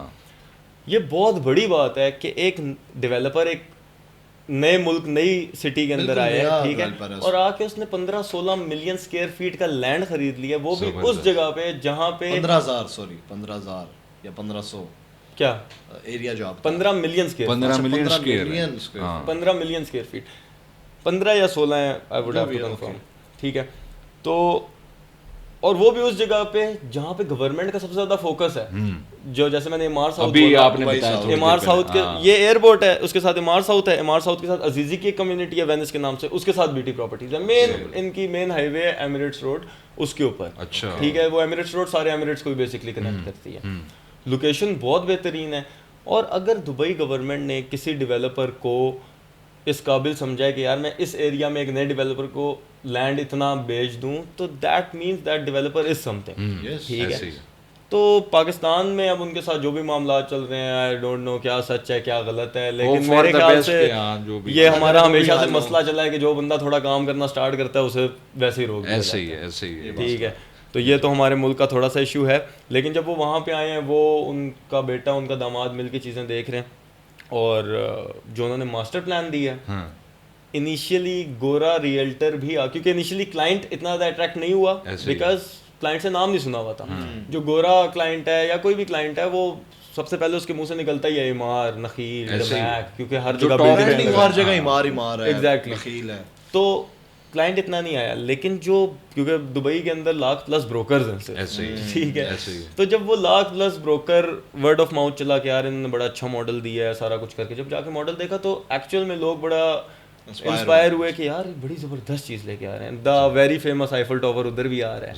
یہ بہت بڑی بات ہے کہ ایک ڈیولپر ایک نئے ملک نئی سٹی کے اندر آیا ہے, ٹھیک ہے, اور آ کے اس نے 15-16 ملین اسکوائر فیٹ کا لینڈ خرید لیا, وہ بھی اس جگہ پہ جہاں پہ 15,000 یا 1500 کیا ایریا جو آپ 15 million square 15 million square feet 15 یا 16 ہے, I would have to confirm. ٹھیک ہے, تو اور وہ بھی اس جگہ پہ جہاں پہ گورنمنٹ کا سب سے زیادہ فوکس ہے, جو جیسے میں نے امار ساؤتھ امار ساؤتھ کے یہ ایئرپورٹ ہے, اس کے ساتھ امار ساؤتھ ہے, امار ساؤتھ کے ساتھ عزیزی کی ایک کمیونٹی ہے وینس کے نام سے, اس کے ساتھ بی ٹی پراپرٹیز ہے. مین ان کی مین ہائی وے ہے ایمریٹس روڈ, اس کے اوپر. اچھا, ٹھیک ہے, وہ ایمریٹس روڈ سارے ایمریٹس کو بیسکلی کنیکٹ کرتی ہے. لوکیشن بہت بہترین ہے, اور اگر دبئی گورنمنٹ نے کسی ڈیولپر کو اس قابل سمجھا ہے کہ یار میں اس ایریا میں ایک نئے ڈیولپر کو لینڈ اتنا بیچ دوں, تو that means that developer is some thing. ٹھیک ہے, تو پاکستان میں اب ان کے ساتھ جو بھی معاملات چل رہے ہیں, آئی ڈونٹ نو کیا سچ ہے کیا غلط ہے, لیکن میرے خیال سے یہ ہمارا ہمیشہ سے مسئلہ چلا ہے کہ جو بندہ تھوڑا کام کرنا اسٹارٹ کرتا ہے اسے ویسے ہی روک ایسے ہی ہے. ٹھیک ہے, تو یہ تو ہمارے ملک کا تھوڑا سا ایشو ہے. لیکن جب وہ وہاں پہ آئے ہیں, وہ ان کا بیٹا ان کا داماد مل کے چیزیں دیکھ رہے ہیں, اور جو انہوں نے ماسٹر پلان دیا ہے, انیشیلی گورا ریئلٹر بھی کیونکہ انیشیلی کلائنٹ اتنا زیادہ اٹریکٹ نہیں ہوا بیکاز کلائنٹ سے نام نہیں سنا ہوا تھا. جو گورا کلائنٹ ہے یا کوئی بھی کلائنٹ ہے, وہ سب سے پہلے اس کے منہ سے نکلتا ہی ہے امار, نخیل, دماغ, کیونکہ ہر جگہ امار ہے. ایگزیکٹلی, تو کلائنٹ اتنا نہیں آیا. لیکن جو کیونکہ دبئی کے اندر 1,00,000+ بروکرز ہیں, ٹھیک ہے, تو جب وہ 1,00,000+ بروکر ورڈ آف ماؤتھ چلا کہ یار انہوں نے بڑا اچھا ماڈل دیا ہے سارا کچھ کر کے, جب جا کے ماڈل دیکھا تو ایکچوئل میں لوگ بڑا انسپائر ہوئے کہ یار بڑی زبردست چیز لے کے آ رہے ہیں. The very famous Eiffel tower ادھر بھی آ رہا ہے,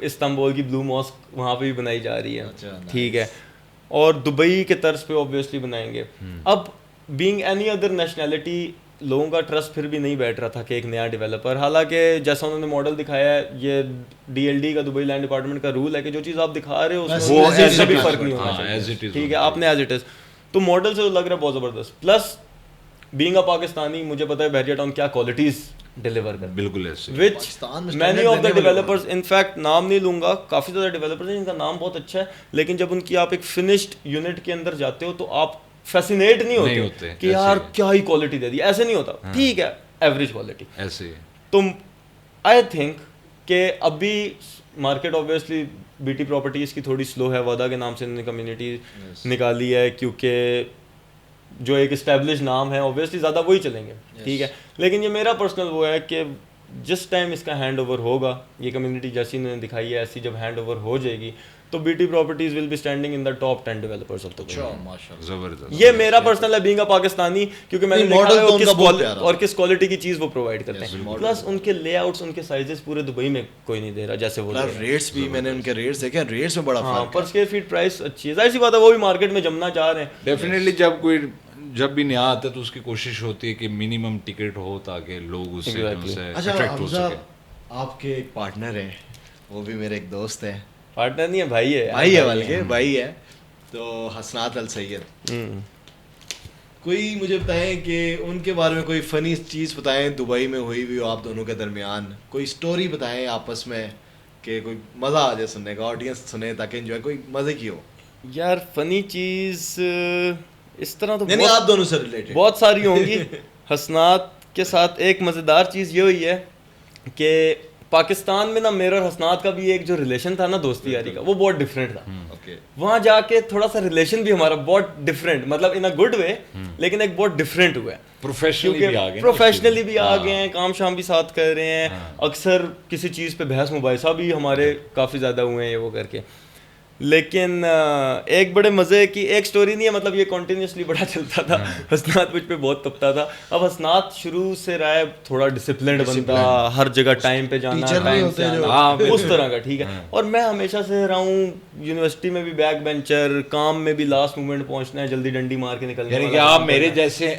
استنبول کی بلو ماسک وہاں پہ بھی بنائی جا رہی ہے. ٹھیک ہے, اور دبئی کے طرز پہ اوبویسلی بنائیں گے. اب بینگ اینی ادر نیشنلٹی, لوگوں کا ٹرسٹ پھر بھی نہیں بیٹھ رہا تھا کہ ایک نیا ڈیولپر, حالانکہ جیسا انہوں نے ماڈل دکھایا ہے, یہ DLD کا دبئی لینڈ ڈپارٹمنٹ کا رول ہے کہ جو چیز آپ دکھا رہے ہو اس میں بھی فرق نہیں ہونا چاہیے. ٹھیک ہے, آپ نے ایز اٹ از, تو ماڈل سے لگ رہا ہے بہت زبردست. پلس بینگ اے پاکستانی, مجھے پتا ہے بحریہ ٹاؤن کیا کوالٹیز ڈیلیور کرتا ہے, بالکل ایسے, which many of the developers, in fact نام نہیں لوں گا, کافی زیادہ ڈیولپرز ہیں جن کا نام بہت اچھا ہے, لیکن جب ان کی آپ ایک فنشڈ یونٹ کے اندر جاتے ہو تو آپ فیسینیٹ نہیں ہوتے کہ یار کیا ہی کوالٹی دے دی, ایسے نہیں ہوتا. ٹھیک ہے, ایوریج کوالٹی ایسے. تو آئی تھنک کہ ابھی market obviously be T properties کی تھوڑی سلو ہے, وعدہ کے نام سے انہوں نے کمیونٹی نکالی ہے, کیونکہ جو ایک اسٹیبلش نام ہے اوبویسلی زیادہ وہی چلیں گے. ٹھیک ہے, لیکن یہ میرا پرسنل وہ ہے کہ جس ٹائم اس کا ہینڈ اوور ہوگا, یہ کمیونٹی جیسی انہوں نے دکھائی ہے ایسی جب ہینڈ اوور ہو جائے گی, تو B T properties will be standing in the top 10 developers of the world. یہ میرا پرسنل ہے بینگ اے پاکستانی, کیونکہ میں نے دیکھا اور کس کوالٹی کی چیز وہ پرووائڈ کرتے ہیں. پلس ان کے لے آؤٹس, ان کے سائزز پورے دبئی میں کوئی نہیں دے رہا جیسے وہ. ریٹس بھی میں نے ان کے ریٹس دیکھے, ریٹس میں بڑا فرق ہے, پر اسکوائر فیٹ پرائس اچھی ہے, ظاہر سی بات ہے وہ بھی مارکیٹ میں جمنا چاہ رہے ہیں. ڈیفینیٹلی جب بھی نیا آتا ہے تو اس کی کوشش ہوتی ہے کہ منیمم ٹکٹ ہو تاکہ لوگ اس سے اٹریکٹ ہو سکے. آپ کے ایک پارٹنر ہیں, وہ بھی میرے ایک دوست ہے, پارٹنر نہیں ہے بھائی ہے, بلکہ بھائی ہے, تو حسنات السید. کوئی مجھے بتائیں کہ ان کے بارے میں کوئی فنی چیز بتائیں دبئی میں ہوئی ہوئی ہو آپ دونوں کے درمیان, کوئی اسٹوری بتائیں آپس میں کہ کوئی مزہ آ جائے سننے کا, آڈینس سنے تاکہ انجوائے, کوئی مزے کی ہو. یار فنی چیز اس طرح تو نہیں, آپ دونوں سے ریلیٹڈ بہت ساری ہوں گی. حسنات کے ساتھ ایک مزیدار چیز یہ ہوئی ہے کہ پاکستان میں نا میرا اور حسنات کا بھی ایک جو ریلیشن تھا نا دوستی یاری کا, وہ بہت ڈفرینٹ تھا. وہاں جا کے تھوڑا سا ریلیشن بھی ہمارا بہت ڈفرینٹ, مطلب ان اے گڈ وے, لیکن ایک بہت ڈفرینٹ ہوا ہے. پروفیشنلی بھی آ گئے ہیں, کام شام بھی ساتھ کر رہے ہیں, اکثر کسی چیز پہ بحث مباحثہ بھی ہمارے کافی زیادہ ہوئے ہیں یہ وہ کر کے. لیکن ایک بڑے مزے کی ایک سٹوری نہیں ہے, مطلب یہ کنٹینیوسلی بڑا چلتا تھا. حسنات مجھ پہ بہت تپتا تھا. اب حسنات شروع سے رہا ہے تھوڑا ڈسپلنڈ بندہ, ہر جگہ ٹائم پہ جانا, ٹائم سے آنا, اس طرح کا, ٹھیک ہے. اور میں ہمیشہ سے رہا ہوں یونیورسٹی میں بھی بیک بینچر, کام میں بھی لاسٹ مومنٹ پہنچنا ہے, جلدی ڈنڈی مار کے نکلنا. یعنی کہ آپ میرے جیسے,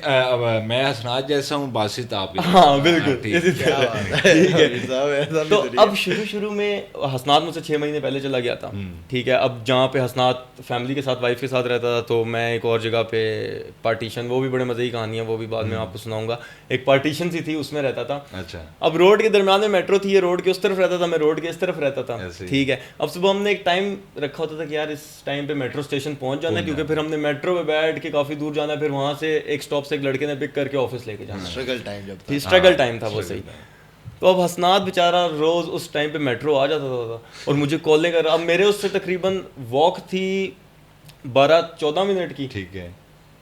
میں حسنات جیسا ہوں, باسط آپ. ہاں بالکل, ٹھیک ہے. تو اب شروع میں حسنات مجھ سے 6 مہینے پہلے چلا گیا تھا, ٹھیک ہے. اب جہاں پہ حسنات فیملی کے ساتھ, وائف کے ساتھ رہتا تھا, تو میں ایک اور جگہ پہ پارٹیشن, وہ بھی بڑے مزے کی کہانی ہے, وہ بھی بعد میں آپ کو سناؤں گا. ایک پارٹیشن سی تھی, اس میں رہتا تھا. اچھا. اب روڈ کے درمیان میں میٹرو تھی, یہ روڈ کے اس طرف رہتا تھا, میں روڈ کے اس طرف رہتا تھا, ٹھیک ہے. اب صبح ہم نے ایک ٹائم رکھا ہوتا تھا کہ یار اس ٹائم پہ میٹرو اسٹیشن پہنچ جانا ہے, کیونکہ پھر ہم نے میٹرو پہ بیٹھ کے کافی دور جانا ہے, پھر وہاں سے ایک اسٹاپ سے ایک لڑکے نے پک کر کے آفس لے کے جانا. اسٹرگل ٹائم تھا وہ, صحیح. تو اب حسنات بیچارہ روز اس ٹائم پہ میٹرو آ جاتا تھا اور مجھے کالیں کر. اب میرے اس سے تقریباً واک تھی 12-14 منٹ کی, ٹھیک ہے.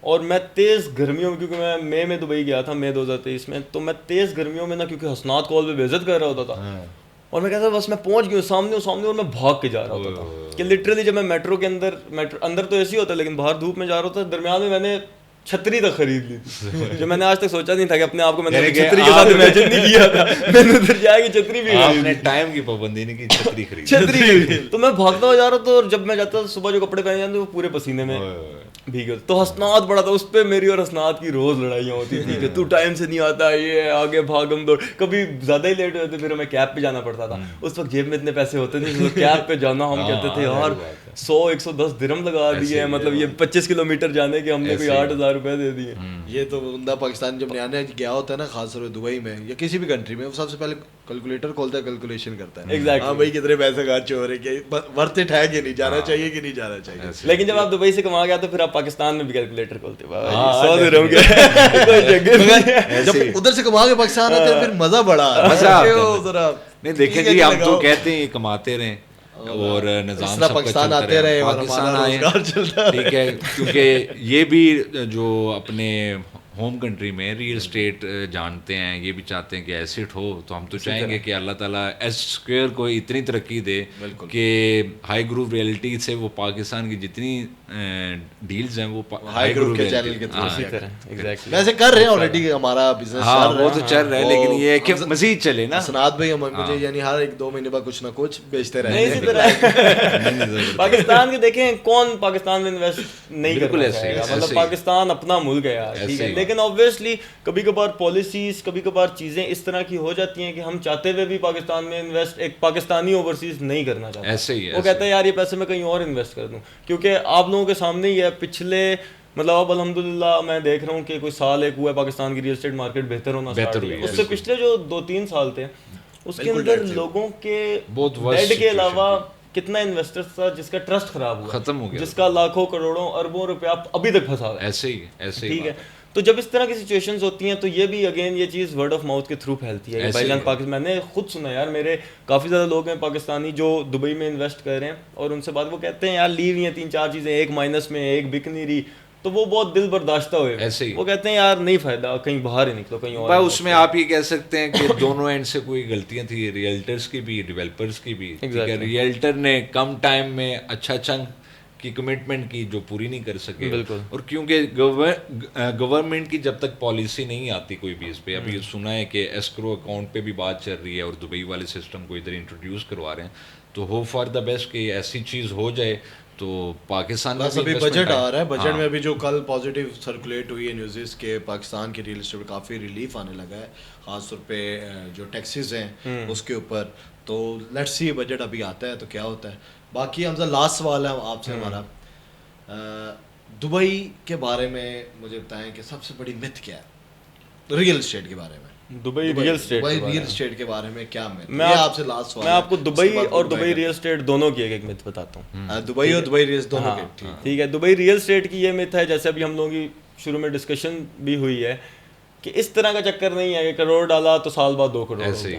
اور میں تیز گرمیوں میں, کیونکہ میں میں دبئی گیا تھا مئی 2023 میں, تو میں تیز گرمیوں میں نا, کیونکہ حسنات کال پہ بے عزت کر رہا ہوتا تھا, اور میں کہتا تھا بس میں پہنچ گیا سامنے, اور میں بھاگ کے جا رہا ہوتا تھا. کہ لٹرلی جب میں میٹرو کے اندر تو ایسی ہوتا ہے, لیکن باہر دھوپ میں جا رہا ہوتا, درمیان میں نے چھتری تک خرید لی, جو میں نے آج تک سوچا نہیں تھا کہ اپنے آپ کو میں نے چھتری کے ساتھ امیجن نہیں کیا تھا. میں نے ادھر جا کے چھتری بھی آپ نے ٹائم کی پابندی نہیں کی, چھتری. تو میں بھاگتا ہوا جا رہا تھا, اور جب میں جاتا تھا صبح جو کپڑے پہنے جاتے وہ پورے پسینے میں بھیگے ہوتے. تو حسنات بڑا تھا, اس پہ میری اور حسنات کی روز لڑائیاں ہوتی تھی کہ تو ٹائم سے نہیں آتا, یہ آگے بھاگم دوڑ. کبھی زیادہ ہی لیٹ ہوتے پھر ہمیں کیب پہ جانا پڑتا تھا. اس وقت جیب میں اتنے پیسے ہوتے نہیں, کیب پہ جانا ہم کہتے تھے یار 100-110 درہم لگا دیے ہیں, مطلب یہ 25 کلومیٹر جانے کے ہم نے کوئی 8,000 روپے دے دیے. یہ تو بندہ پاکستان جب نیا نیا گیا ہوتا ہے نا, خاص طور پہ دبئی میں یا کسی بھی کنٹری میں, وہ سب سے پہلے کیلکولیٹر کھولتا ہے, کیلکولیشن کرتا ہے, ہاں بھائی کتنے پیسے خرچ ہو رہے ہیں, کہ ورتھ اٹ ہے کہ نہیں, جانا چاہیے کہ نہیں جانا چاہیے. لیکن جب آپ دبئی سے کما گیا تو پھر آپ پاکستان میں بھی کیلکولیٹر کھولتے, جب ادھر سے کما کے پاکستان آتے ہیں پھر مزہ بڑا نہیں. دیکھیں جی, ہم تو کہتے ہیں کماتے رہیں اور نظام سب پاکستان آتے رہے, پاکستان آئے, ٹھیک ہے. کیونکہ یہ بھی جو اپنے ہوم کنٹری میں ریئل اسٹیٹ جانتے ہیں, یہ بھی چاہتے ہیں کہ ایسٹ ہو, تو ہم تو چاہیں گے کہ اللہ تعالیٰ ایس اسکوئر کو اتنی ترقی دے کہ ہائی گروپ ریئلٹی سے وہ پاکستان کی جتنی ڈیلز ہیں وہ ہائی گروپ کے چینل کے تھرو ویسے کر رہے ہیں آلریڈی, ہمارا بزنس چل رہا ہے, وہ تو چل رہا ہے, لیکن یہ ہے کہ مزید چلے نا. حسنات بھائی مجھے یعنی ہر 1-2 مہینے بعد کچھ نہ کچھ بیچتے رہے. پاکستان کے دیکھیں کون پاکستان میں انویسٹ نہیں کرنا چاہے گا, مطلب پاکستان اپنا ملک ہے یار, ٹھیک ہے. لیکن obviously کبھی کبھار پالیسیز, کبھی کبھار چیزیں اس طرح کی ہو جاتی ہیں کہ ہم چاہتے ہوئے بھی پاکستان میں انویسٹ ایک پاکستانی اوورسیز نہیں کرنا چاہتا. ایسے ہی وہ کہتا ہے یار یہ پیسے میں کہیں اور انویسٹ کر دوں, کیونکہ آپ لوگوں کے سامنے ہی ہے پچھلے, مطلب اب الحمدللہ میں دیکھ رہا ہوں کہ کوئی سال ایک ہوا ہے پاکستان کی ریئل اسٹیٹ مارکیٹ بہتر ہونا اسٹارٹ ہوئی. اس سے پچھلے جو 2-3 سال تھے اس کے اندر لوگوں کے ڈیڈ کے علاوہ کتنا انویسٹر تھا جس کا ٹرسٹ خراب ہوا, ختم ہو گیا, جس کا لاکھوں کروڑوں اربوں روپیہ ابھی تک پھنسا ہوا ہے. ایسے ہی, ٹھیک ہے. تو جب اس طرح کی سچویشنز ہوتی ہیں تو یہ بھی اگین یہ چیز ورڈ آف ماؤتھ کے تھرو پھیلتی ہے. بھائی جان پاکستان, میں نے خود سنا یار, میرے کافی زیادہ لوگ ہیں پاکستانی جو دبئی میں انویسٹ کر رہے ہیں, اور ان سے بات وہ کہتے ہیں یار لیو ہیں 3-4 چیزیں, ایک مائنس میں, ایک بک نہیں رہی, تو وہ بہت دل برداشتہ ہوئے. وہ کہتے ہیں یار نہیں فائدہ, کہیں باہر ہی نکلو کہیں اور. اس میں آپ یہ کہہ سکتے ہیں کہ دونوں اینڈ سے کوئی غلطیاں تھیں, ریئلٹرس کی بھی, ڈیولپرس کی بھی. ریئلٹر نے کم ٹائم میں اچھا چنک کی کمٹمنٹ کی جو پوری نہیں کر سکے, اور کیونکہ گورنمنٹ کی جب تک پالیسی نہیں آتی کوئی بھی اس پہ, ابھی سنا ہے کہ ایسکرو اکاؤنٹ پہ بھی بات چل رہی ہے اور دبئی والے سسٹم کو ادھر انٹروڈیوس کروا رہے ہیں, تو ہوپ فار دا بیسٹ کہ ایسی چیز ہو جائے. تو پاکستان میں ابھی بجٹ آ رہا ہے, بجٹ میں ابھی جو کل پازیٹیو سرکولیٹ ہوئی ہے نیوزز کے پاکستان کے ریئل اسٹیٹ کافی ریلیف آنے لگا ہے, خاص طور پہ جو ٹیکسیز ہیں اس کے اوپر. تو لیٹس سی بجٹ ابھی آتا ہے تو کیا ہوتا ہے. باقی حمزہ لاسٹ سوال ہے آپ سے ہمارا, دبئی کے بارے میں مجھے بتائیں کہ سب سے بڑی مت کیا ہے ریئل اسٹیٹ کے بارے میں. دبئی ریئل اسٹیٹ کے بارے میں کیا مت, میں آپ سے لاسٹ سوال, میں آپ کو دبئی اور دبئی ریئل اسٹیٹ دونوں کی ایک مت بتاتا ہوں. دبئی اور دبئی ریئل دونوں کی, ٹھیک ہے. دبئی ریئل اسٹیٹ کی یہ مت ہے, جیسے ابھی ہم لوگوں کی شروع میں ڈسکشن بھی ہوئی ہے کہ اس طرح کا چکر نہیں ہے کہ کروڑ ڈالا تو سال بعد 2 کروڑ. ایسے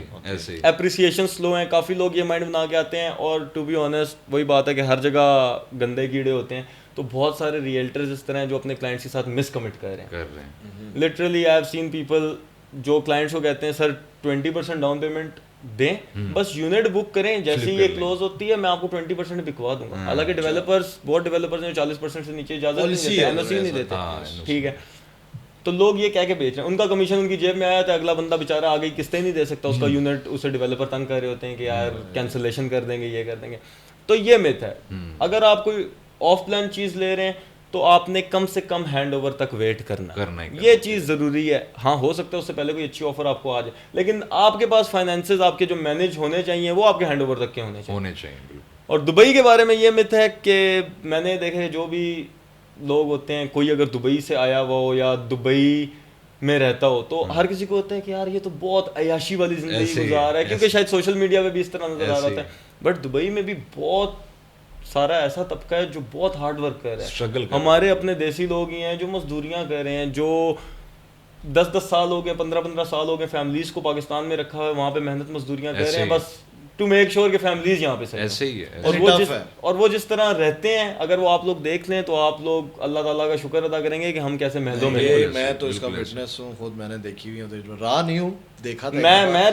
ہی اپریسیشن سلو ہیں, کافی لوگ یہ مائنڈ بنا کے آتے ہیں, اور ٹو بی آنیسٹ وہی بات ہے کہ ہر جگہ گندے کیڑے ہوتے ہیں, تو بہت سارے ریئلٹرز اس طرح ہیں جو اپنے کلائنٹس کے ساتھ مس کمٹ کر رہے ہیں. Literally I have seen people جو کلائنٹس کو کہتے ہیں سر 20% ڈاؤن پیمنٹ دیں, بس یونٹ بک کریں, جیسے یہ کلوز ہوتی ہے میں آپ کو 20% بکوا دوں گا. حالانکہ ڈیولپرز بہت ڈیولپرز ہیں 40% سے نیچے اجازت نہیں دیتے, NOC نہیں دیتے. ٹھیک ہے, تو لوگ یہ کہہ کے بیچ رہے ہیں, ان کا کمیشن ان کی جیب میں آیا تھا, اگلا بندہ بیچارہ آگے قسطیں نہیں دے سکتا, اس کا یونٹ اسے ڈیولپر تنگ کر رہے ہوتے ہیں کہ یار کینسلیشن کر دیں گے, یہ کر دیں گے. تو یہ میتھ ہے. اگر آپ کوئی آف پلان چیز لے رہے ہیں تو آپ نے کم سے کم ہینڈ اوور تک ویٹ کرنا ہے, یہ چیز ضروری ہے. ہاں ہو سکتا ہے اس سے پہلے کوئی اچھی آفر آپ کو آ جائے, لیکن آپ کے پاس فائنینسز آپ کے جو مینیج ہونے چاہیے وہ آپ کے ہینڈ اوور تک کے ہونے چاہیے. اور دبئی کے بارے میں یہ مت ہے کہ میں نے دیکھے جو بھی لوگ ہوتے ہیں, کوئی اگر دبئی سے آیا ہوا ہو یا دبئی میں رہتا ہو تو ہر کسی کو ہوتا ہے کہ یار یہ تو بہت عیاشی والی زندگی گزار ہے, کیونکہ شاید سوشل میڈیا پہ بھی اس طرح نظر آ رہا ہوتا ہے. بٹ دبئی میں بھی بہت سارا ایسا طبقہ ہے جو بہت ہارڈ ورک کر رہا ہے. ہمارے اپنے دیسی لوگ ہی ہیں جو مزدوریاں کر رہے ہیں, جو 10 سال ہو گئے, 15 سال ہو گئے, فیملیز کو پاکستان میں رکھا ہے, وہاں پہ محنت مزدوریاں کر رہے ہیں بس ٹو میک شیور کہ فیملیز یہاں پہ صحیح. ایسے ہی ہے. اور وہ جس طرح رہتے ہیں, اگر وہ آپ لوگ دیکھ لیں تو آپ لوگ اللہ تعالیٰ کا شکر ادا کریں گے کہ ہم کیسے محلوں میں. میں تو اس کا وٹنس ہوں, خود میں نے دیکھی ہوئی ہوں, رہا نہیں ہوں, دیکھا تھا.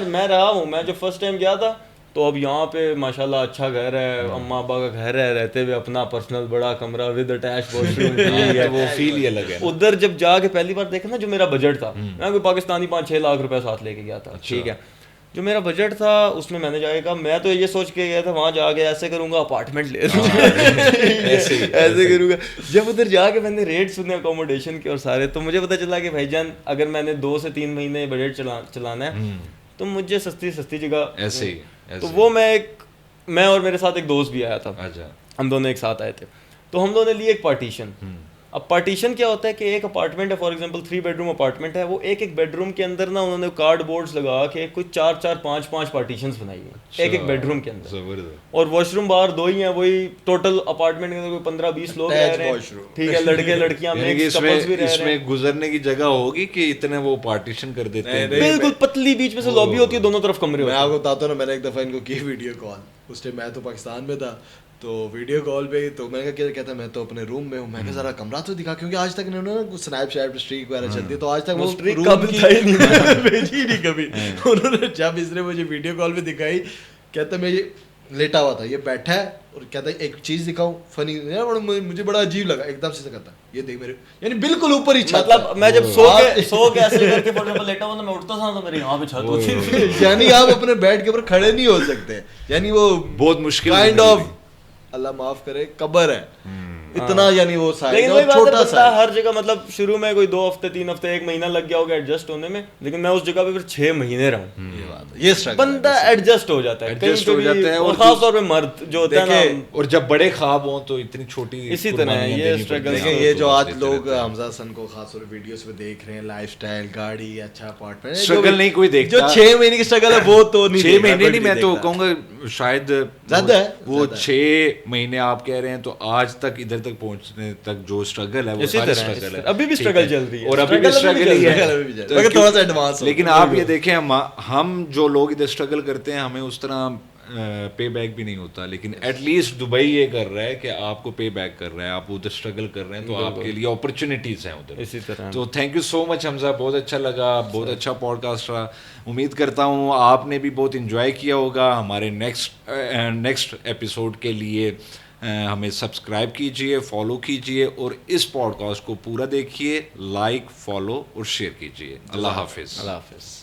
میں رہا ہوں. میں جب فرسٹ ٹائم گیا تھا تو اب یہاں پہ ماشاءاللہ اچھا گھر ہے, اماں ابا کا گھر ہے, رہتے ہوئے اپنا پرسنل بڑا کمرہ ود اٹیچ واش روم, وہ فیل ہی الگ ہے. ادھر جب جا کے پہلی بار دیکھا نا, جو میرا بجٹ تھا, میں کوئی پاکستانی 5-6 لاکھ روپے ساتھ لے کے گیا تھا. ٹھیک ہے, جو میرا بجٹ تھا اس میں نے جا کے میں تو یہ سوچ کے گیا تھا وہاں جا کے ایسے کروں گا, اپارٹمنٹ لے لوں گا, ایسے کروں گا. جب ادھر جا کے میں نے ریٹ سنے اکوموڈیشن کے اور سارے, تو مجھے پتا چلا کہ بھائی جان اگر میں نے 2 سے 3 مہینے بجٹ چلانا ہے تو مجھے سستی جگہ ایسے ہی. تو وہ میں اور میرے ساتھ ایک دوست بھی آیا تھا, ہم دونوں ایک ساتھ آئے تھے, تو ہم دونوں نے لیے ایک پارٹیشن. اب پارٹیشن کیا ہوتا ہے کہ ایک اپارٹمنٹ ہے, for example 3 bedroom apartment ہے, وہ ایک بیڈ روم کے اندر نا انہوں نے کارڈ بورڈز لگا کے کوئی 4-5 پارٹیشنز بنائی ہیں ایک بیڈ روم کے اندر, اور واش روم باہر 2 ہی ہیں. وہی ٹوٹل اپارٹمنٹ کے اندر کوئی 15-20 لوگ رہ رہے ہیں. ٹھیک ہے, لڑکے لڑکیاں مکس کپلز بھی رہ رہے ہیں. اس میں گزرنے کی جگہ ہوگی کہ اتنے وہ پارٹیشن کر دیتے ہیں, بالکل پتلی, بیچ میں سے لابی ہوتی ہے, دونوں طرف کمرے ہوتے ہیں. میں آپ کو بتاتا ہوں نا, میں نے ایک دفعہ ان کو کی ویڈیو کال, اس ٹائم میں تو پاکستان میں تھا, تو ویڈیو کال پہ تو میں نے کہا کہتا میں تو اپنے روم میں ہوں. میں نے ذرا کمرہ تو دکھا, کیونکہ آج تک انہوں نے سنیپ چیٹ اسٹریک وغیرہ چلتی ہے, تو آج تک وہ اسٹریک کب تھا ہی نہیں, بھیجی نہیں کبھی. انہوں نے جب اس نے مجھے ویڈیو کال پہ دکھائی, کہتا میں یہ لیٹا ہوا تھا, یہ بیٹھا ہے, اور کہتا ہے ایک چیز دکھاؤں فنی, مجھے بڑا عجیب لگا, ایک دم سے کہتا یہ دیکھ میرے, یعنی بالکل اوپر ہی چھت. مطلب میں جب سو کے ایسے کر کے فور ایگزامپل لیٹا ہوا نا, میں اٹھتا تھا تو میرے یہاں پہ چھت ہوتی تھی. یعنی آپ اپنے بیڈ کے اوپر کھڑے نہیں ہو سکتے, یعنی وہ بہت مشکل کائنڈ آف, اللہ معاف کرے, قبر ہے اتنا, یعنی وہ لیکن وہی چھوٹا سا ہر جگہ. مطلب شروع میں کوئی 2 ہفتے 3 ہفتے 1 مہینہ لگ گیا ہوگا ایڈجسٹ ہونے میں, لیکن میں اس جگہ پہ پھر 6 مہینے رہا ہوں. یہ اسٹرگل بندہ ایڈجسٹ ہو جاتا ہے, اور خاص طور پہ مرد جو ہوتا ہے نا, اور جب بڑے خواب ہوں تو اتنی چھوٹی اسی طرح ہے یہ اسٹرگل. دیکھیں یہ جو آج لوگ حمزہ حسن کو خاص طور پہ ویڈیوز پہ دیکھ رہے ہیں, لائف سٹائل, گاڑی, اچھا اپارٹمنٹ, اسٹرگل نہیں کوئی دیکھتا. جو 6 مہینے کی اسٹرگل ہے وہ تو نہیں, 6 مہینے نہیں, میں تو کہوں گا شاید زیادہ ہے, وہ 6 مہینے آپ کہہ رہے ہیں, تو آج تک ادھر تک پہنچنے تک جو اسٹرگل ہے وہ ساری اسٹرگل ہے, ابھی بھی اسٹرگل چل رہی ہے, اور ابھی بھی اسٹرگل ہی ہے, مگر تھوڑا سا ایڈوانس. لیکن آپ یہ دیکھیں, ہم جو لوگ ادھر اسٹرگل کرتے ہیں ہمیں اس طرح پے بیک بھی نہیں ہوتا, لیکن ایٹ لیسٹ دبئی یہ کر رہا ہے کہ آپ کو پے بیک کر رہا ہے, آپ ادھر اسٹرگل کر رہے ہیں, تو آپ کے لیے اپرچونیٹیز ہیں ادھر. اسی طرح تو تھینک یو سو مچ حمزہ, بہت اچھا لگا, بہت اچھا پوڈ کاسٹ رہا. امید کرتا ہوں آپ نے بھی بہت انجوائے کیا ہوگا. ہمارے نیکسٹ ایپیسوڈ کے لیے ہمیں سبسکرائب کیجئے, فالو کیجئے, اور اس پوڈ کاسٹ کو پورا دیکھیے, لائک, فالو اور شیئر کیجئے. اللہ حافظ. اللہ حافظ.